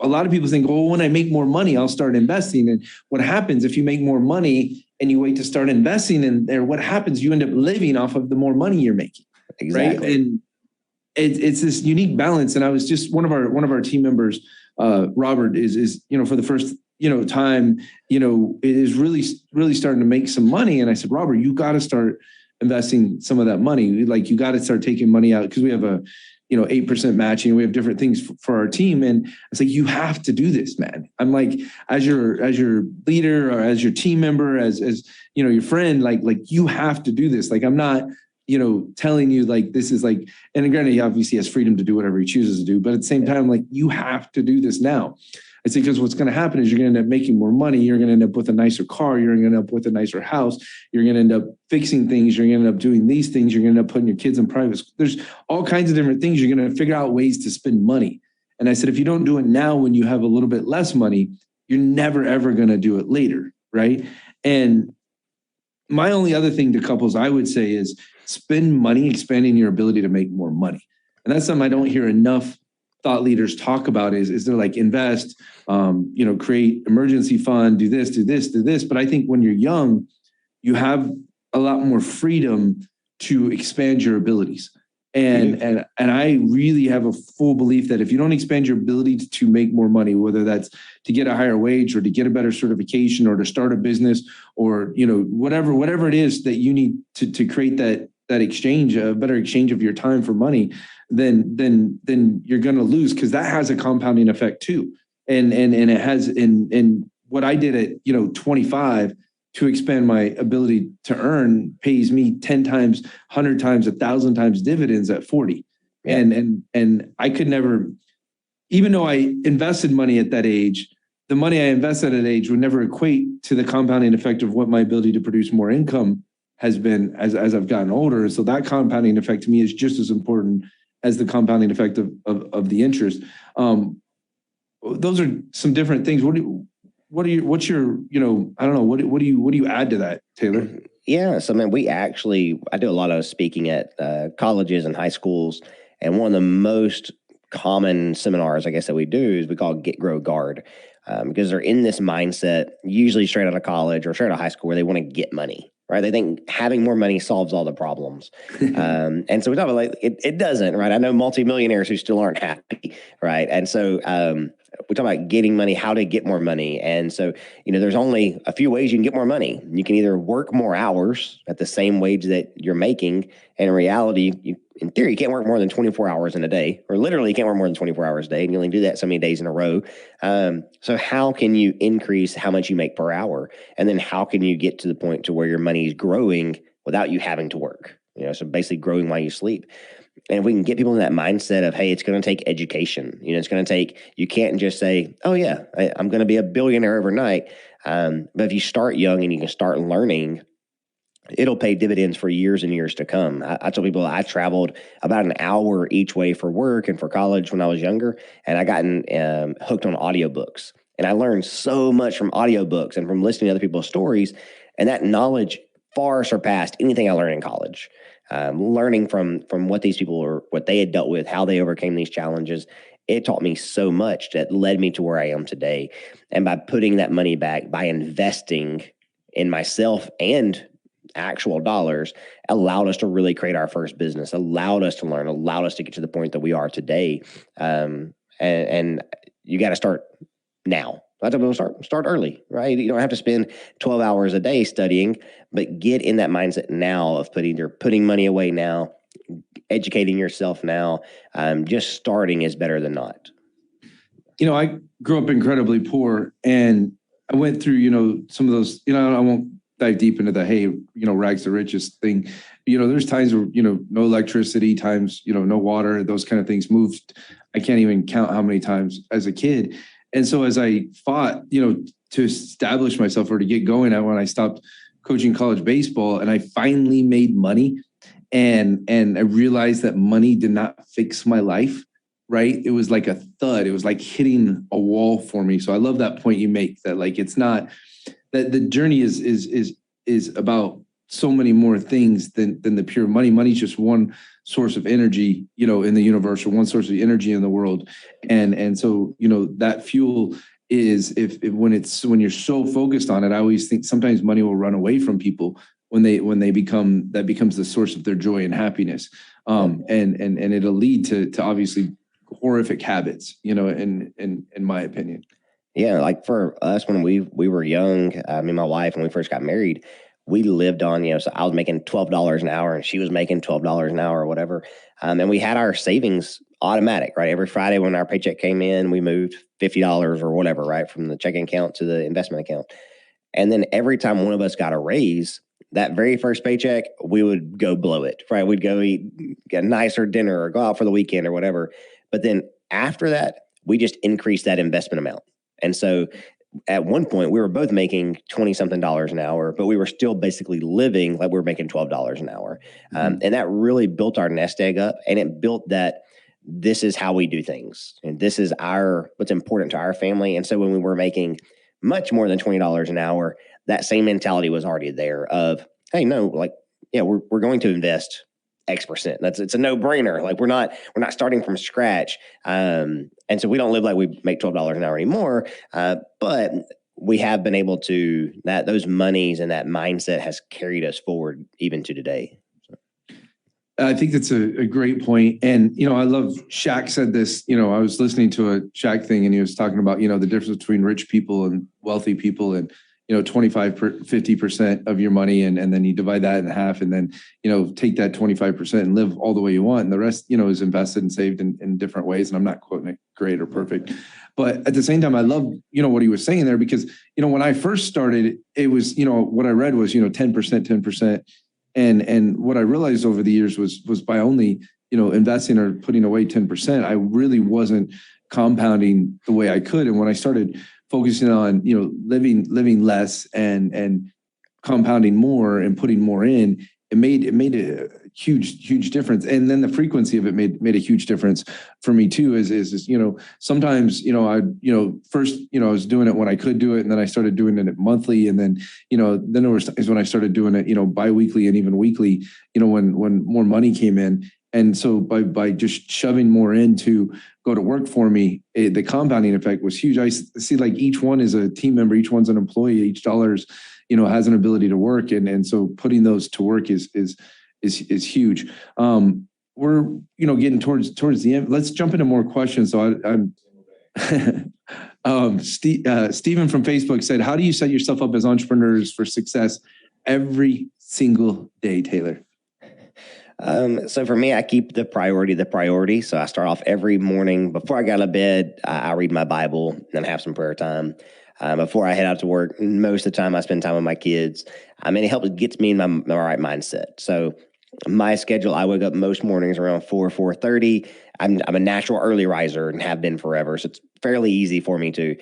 a lot of people think, oh, when I make more money, I'll start investing. And what happens if you make more money and you wait to start investing in there, what happens? You end up living off of the more money you're making. Exactly. Right. And it's this unique balance. And I was just one of our team members, Robert is, for the first, time, it is really starting to make some money. And I said, Robert, you got to start investing some of that money. Like, you got to start taking money out, because we have a 8% matching. We have different things for our team. And it's like, you have to do this, man. I'm like, as your leader or as your team member, as your friend, like you have to do this. Like, I'm not, telling you like, this is like, and granted, he obviously has freedom to do whatever he chooses to do, but at the same time, like, you have to do this now. I say, because what's going to happen is you're going to end up making more money. You're going to end up with a nicer car. You're going to end up with a nicer house. You're going to end up fixing things. You're going to end up doing these things. You're going to end up putting your kids in private school. There's all kinds of different things. You're going to figure out ways to spend money. And I said, if you don't do it now when you have a little bit less money, you're never, ever going to do it later. Right. And my only other thing to couples, I would say, is spend money expanding your ability to make more money. And that's something I don't hear enough thought leaders talk about is they're like, invest, create emergency fund, do this, do this, do this. But I think when you're young, you have a lot more freedom to expand your abilities. And I really have a full belief that if you don't expand your ability to make more money, whether that's to get a higher wage or to get a better certification or to start a business or, whatever it is that you need to create that exchange, a better exchange of your time for money, then you're going to lose, because that has a compounding effect too. And it has in what I did at 25 to expand my ability to earn pays me 10 times, 100 times, 1,000 times dividends at 40. Yeah. And I could never, even though I invested money at that age, the money I invested at that age would never equate to the compounding effect of what my ability to produce more income has been as I've gotten older. So that compounding effect to me is just as important as the compounding effect of the interest. Those are some different things. What do you add to that, Taylor? Yeah. So, man, I do a lot of speaking at colleges and high schools. And one of the most common seminars, I guess, that we do is we call Get, Grow, Guard, because they're in this mindset, usually straight out of college or straight out of high school, where they want to get money. Right. They think having more money solves all the problems. And so we talk about like, it doesn't, right? I know multimillionaires who still aren't happy. Right. And so we talk about getting money, how to get more money. And so, there's only a few ways you can get more money. You can either work more hours at the same wage that you're making. And in reality, in theory, you can't work more than 24 hours in a day, or literally you can't work more than 24 hours a day. And you only do that so many days in a row. So how can you increase how much you make per hour? And then how can you get to the point to where your money is growing without you having to work? So basically growing while you sleep. And if we can get people in that mindset of, hey, it's going to take education, it's going to take, you can't just say, oh yeah, I'm going to be a billionaire overnight. But if you start young and you can start learning, it'll pay dividends for years and years to come. I tell people I traveled about an hour each way for work and for college when I was younger, and I gotten hooked on audiobooks. And I learned so much from audiobooks and from listening to other people's stories. And that knowledge far surpassed anything I learned in college. Learning from what these people were, what they had dealt with, how they overcame these challenges. It taught me so much that led me to where I am today. And by putting that money back, by investing in myself and actual dollars, allowed us to really create our first business, allowed us to learn, allowed us to get to the point that we are today. And you got to start now. I tell people start early, right? You don't have to spend 12 hours a day studying, but get in that mindset now of putting money away now, educating yourself now. Just starting is better than not. I grew up incredibly poor, and I went through, some of those, I won't dive deep into the, hey, rags to riches thing. There's times where, no electricity, times, no water, those kind of things moved. I can't even count how many times as a kid. And so as I fought, to establish myself or to get going, when I stopped coaching college baseball and I finally made money, and I realized that money did not fix my life, right? It was like a thud. It was like hitting a wall for me. So I love that point you make, that like, it's not that the journey is about so many more things than the pure money. Money's just one source of energy, in the universe, or one source of energy in the world. And so, that fuel is when you're so focused on it, I always think sometimes money will run away from people when they becomes the source of their joy and happiness. And it'll lead to obviously horrific habits, in my opinion. Yeah, like for us when we were young, me and my wife, when we first got married, we lived on, so I was making $12 an hour and she was making $12 an hour or whatever. And we had our savings automatic, right? Every Friday when our paycheck came in, we moved $50 or whatever, right, from the checking account to the investment account. And then every time one of us got a raise, that very first paycheck, we would go blow it, right? We'd go get a nicer dinner or go out for the weekend or whatever. But then after that, we just increased that investment amount. And so at one point, we were both making $20-something an hour, but we were still basically living like we were making $12 an hour. And that really built our nest egg up, and it built that this is how we do things. And this is what's important to our family. And so when we were making much more than $20 an hour, that same mentality was already there of, hey, no, like, yeah, we're going to invest X%. It's a no-brainer. Like we're not starting from scratch. And so we don't live like we make $12 an hour anymore. But we have been able to, those monies and that mindset has carried us forward even to today. I think that's a great point. And, I love Shaq said this, I was listening to a Shaq thing and he was talking about, the difference between rich people and wealthy people, and 50% of your money. And then you divide that in half, and then, take that 25% and live all the way you want. And the rest, is invested and saved in different ways. And I'm not quoting it great or perfect, but at the same time, I love, what he was saying there, because, when I first started, it was, what I read was, 10%. And what I realized over the years was by only, investing or putting away 10%, I really wasn't compounding the way I could. And when I started focusing on, living less and compounding more and putting more in, it made a huge difference. And then the frequency of it made a huge difference for me too, is sometimes, I first, I was doing it when I could do it. And then I started doing it monthly. And then, then there was times when I started doing it, biweekly and even weekly, when more money came in. And so by just shoving more in to go to work for me, the compounding effect was huge. I see like each one is a team member, each one's an employee, each dollar's, has an ability to work. And so putting those to work is huge. We're, getting towards the end. Let's jump into more questions. So Stephen from Facebook said, how do you set yourself up as entrepreneurs for success every single day, Taylor? So for me, I keep the priority. So I start off every morning before I get out of bed. I read my Bible and have some prayer time. Before I head out to work, most of the time I spend time with my kids. It gets me in my right mindset. So my schedule, I wake up most mornings around 4:30. I'm a natural early riser and have been forever. So it's fairly easy for me to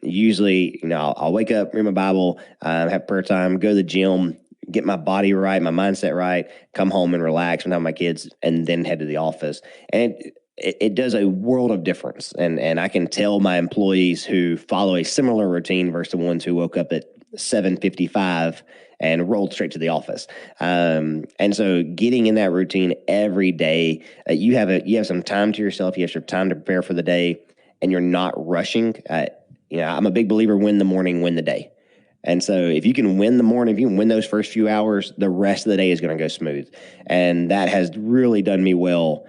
usually, I'll wake up, read my Bible, have prayer time, go to the gym, get my body right, my mindset right, come home and relax and have my kids, and then head to the office. And it does a world of difference. And I can tell my employees who follow a similar routine versus the ones who woke up at 7:55 and rolled straight to the office. And so getting in that routine every day, you have some time to yourself, you have some time to prepare for the day, and you're not rushing. I'm a big believer, win the morning, win the day. And so if you can win the morning, if you can win those first few hours, the rest of the day is going to go smooth. And that has really done me well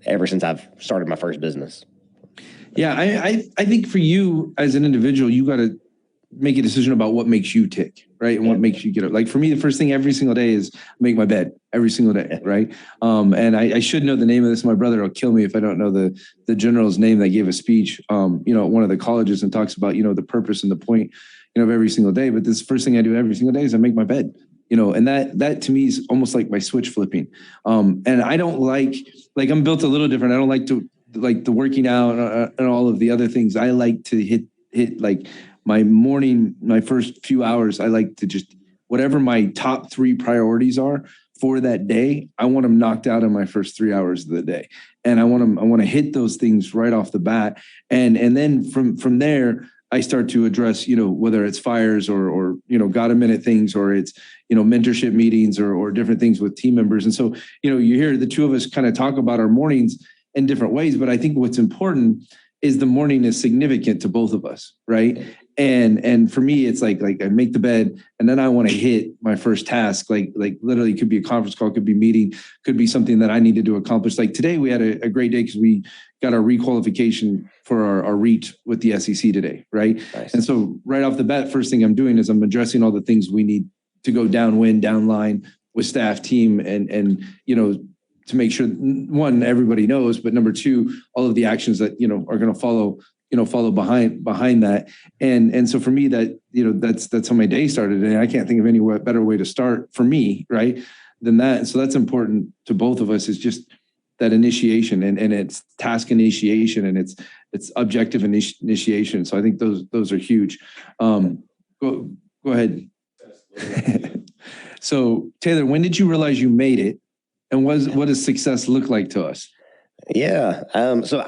ever since I've started my first business. Yeah, I think for you as an individual, you got to make a decision about what makes you tick, right? And what makes you get up. Like for me, the first thing every single day is make my bed every single day, right? And I should know the name of this. My brother will kill me if I don't know the general's name that gave a speech, at one of the colleges, and talks about, the purpose and the point, of every single day. But this first thing I do every single day is I make my bed, and that to me is almost like my switch flipping. And I don't like I'm built a little different. I don't like the working out and all of the other things. I like to hit like my morning, my first few hours. I like to just, whatever my top 3 priorities are for that day, I want them knocked out in my first 3 hours of the day. And I want to hit those things right off the bat. And then from there, I start to address, whether it's fires or got a minute things, or it's, mentorship meetings or different things with team members. And so, you hear the two of us kind of talk about our mornings in different ways, but I think what's important is the morning is significant to both of us. Right. And for me, it's like I make the bed and then I want to hit my first task. Like literally could be a conference call, could be meeting, could be something that I needed to accomplish. Like today we had a great day because we got our requalification for our REIT with the SEC today. Right. Nice. And so right off the bat, first thing I'm doing is I'm addressing all the things we need to go downwind, downline with staff, team, and to make sure, one, everybody knows, but number two, all of the actions that, are going to follow behind that. And so for me, that, that's how my day started. And I can't think of any better way to start for me, right, than that. And so that's important to both of us, is just that initiation and it's task initiation and it's objective initiation. So I think those are huge. Go ahead. So Taylor, when did you realize you made it? And what does success look like to us? Yeah. So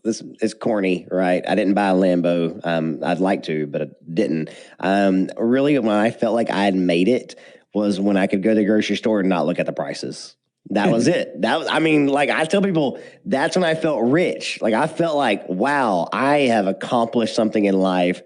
this is corny, right? I didn't buy a Lambo. I'd like to, but I didn't. Really, when I felt like I had made it was when I could go to the grocery store and not look at the prices. That was it. I tell people that's when I felt rich. Like I felt like, wow, I have accomplished something in life.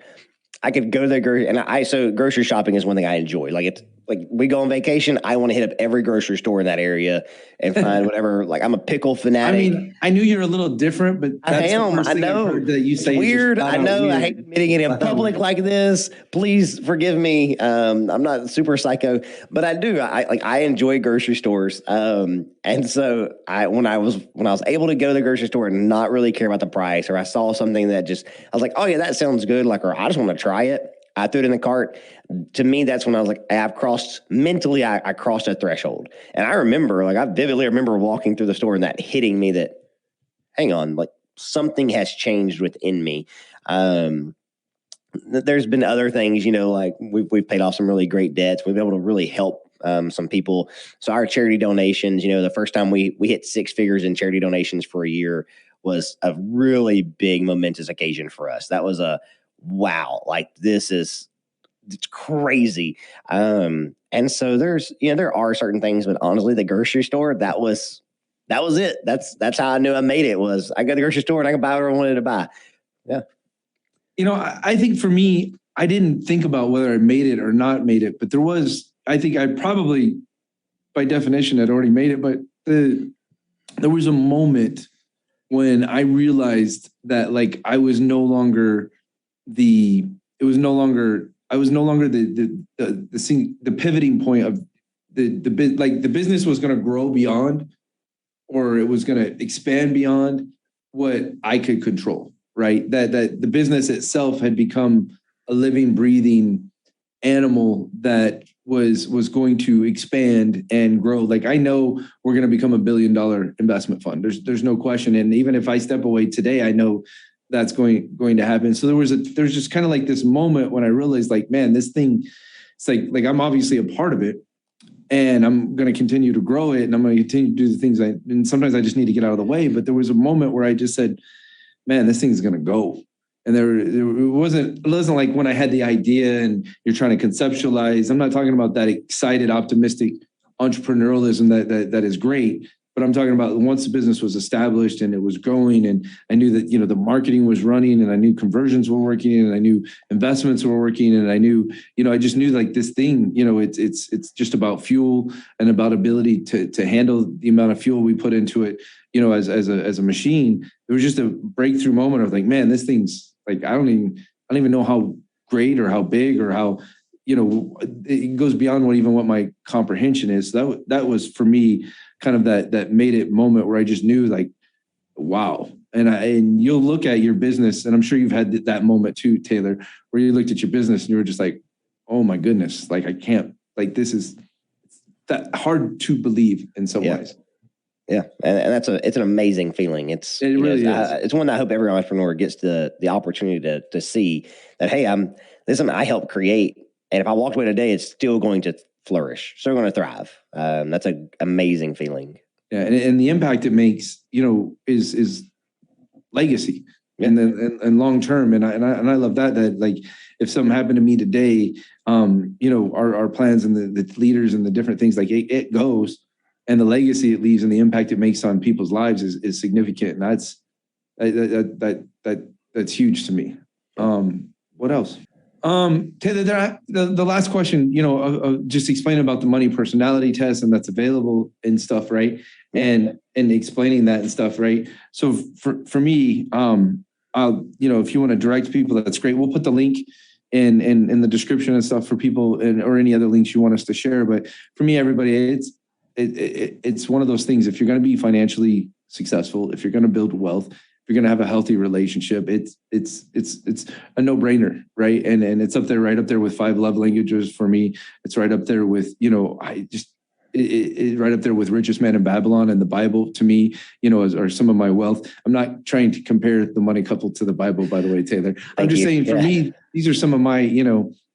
I could go to the grocery, so grocery shopping is one thing I enjoy. Like we go on vacation, I want to hit up every grocery store in that area and find whatever. Like I'm a pickle fanatic. I mean, I knew you're a little different, but that's I am. The first thing I've heard that you say. It's weird. I know. Weird. I hate admitting it in public like this. Please forgive me. I'm not super psycho, but I do. I enjoy grocery stores. And so when I was able to go to the grocery store and not really care about the price, or I saw something that I was like, oh yeah, that sounds good. Or I just want to try it. I threw it in the cart. To me, that's when I was like, I crossed a threshold. And I vividly remember walking through the store and that hitting me that, hang on, like something has changed within me. There's been other things, like we've paid off some really great debts. We've been able to really help some people. So our charity donations, the first time we hit 6 figures in charity donations for a year was a really big momentous occasion for us. That was wow, like it's crazy. And so there are certain things, but honestly, the grocery store, that was it. That's how I knew I made it. Was I go to the grocery store and I could buy whatever I wanted to buy. Yeah. I think for me, I didn't think about whether I made it or not made it, but I think I probably by definition had already made it, but there was a moment when I realized that I was no longer the pivoting point of the business was going to grow beyond, or it was going to expand beyond what I could control, right? That the business itself had become a living, breathing animal that was going to expand and grow. Like I know we're going to become $1 billion investment fund. There's no question. And even if I step away today, I know that's going to happen. So there's just kind of like this moment when I realized man, this thing, it's like I'm obviously a part of it and I'm going to continue to grow it and I'm going to continue to do the things and sometimes I just need to get out of the way. But there was a moment where I just said, man, this thing's going to go. And it wasn't like when I had the idea and you're trying to conceptualize. I'm not talking about that excited, optimistic entrepreneurialism that is great. But I'm talking about once the business was established and it was growing and I knew that, the marketing was running and I knew conversions were working and I knew investments were working and I knew, I just knew this thing, it's just about fuel and about ability to handle the amount of fuel we put into it, as a machine. It was just a breakthrough moment of man, this thing's I don't even know how great or how big or how, it goes beyond what my comprehension is. That was for me kind of that made it moment where I just knew wow. And you'll look at your business and I'm sure you've had that moment too, Taylor, where you looked at your business and you were just oh my goodness, I can't, this is that hard to believe in some ways. Yeah. And it's an amazing feeling. It really is. It's one that I hope every entrepreneur gets the opportunity to see that, hey, this is something I helped create. And if I walked away today, it's still going to flourish, still going to thrive. That's an amazing feeling. Yeah. And the impact it makes, is legacy. and then and long term. And I love that like if something happened to me today, our plans and the leaders and the different things, like it goes, and the legacy it leaves and the impact it makes on people's lives is significant. And that's huge to me. What else? Taylor, the last question, just explain about the money personality test, and that's available and stuff, right? And explaining that and stuff, right? So for me, if you want to direct people, that's great. We'll put the link in the description and stuff for people, or any other links you want us to share. But for me, everybody, it's one of those things. If you're going to be financially successful, if you're going to build wealth, if you're going to have a healthy relationship, it's a no-brainer, right? And it's up there, right up there with 5 love languages for me. It's right up there with, right up there with Richest Man in Babylon and the Bible to me, are some of my wealth. I'm not trying to compare the Money Couple to the Bible, by the way, Taylor. I'm just saying, for me, these are some of my,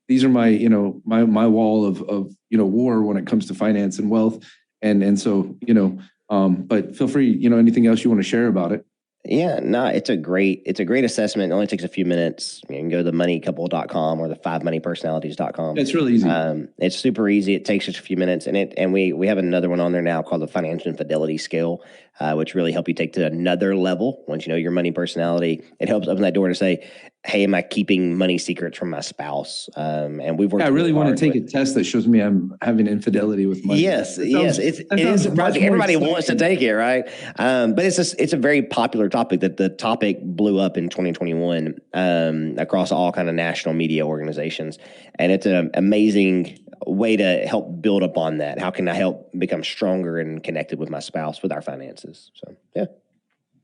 these are my, my wall of war when it comes to finance and wealth. And so, but feel free, anything else you want to share about it. Yeah, no, it's a great assessment. It only takes a few minutes. You can go to themoneycouple.com or the 5moneypersonalities.com. It's really easy. It's super easy. It takes just a few minutes, and we have another one on there now called the Financial Infidelity Scale, which really help you take to another level. Once you know your money personality, it helps open that door to say, hey, am I keeping money secrets from my spouse? And we've worked. I really want to take a test that shows me I'm having infidelity with money. Yes, it is surprising. Everybody wants to take it, right? But it's a very popular topic. That the topic blew up in 2021 across all kind of national media organizations, and it's an amazing way to help build upon that. How can I help become stronger and connected with my spouse with our finances? So yeah.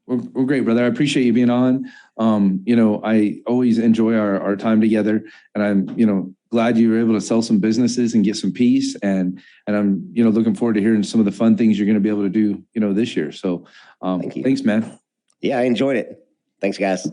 Well, great, brother. I appreciate you being on. I always enjoy our time together, and I'm, glad you were able to sell some businesses and get some peace. And I'm, looking forward to hearing some of the fun things you're going to be able to do, this year. So, Thank you. Thanks, man. Yeah, I enjoyed it. Thanks, guys.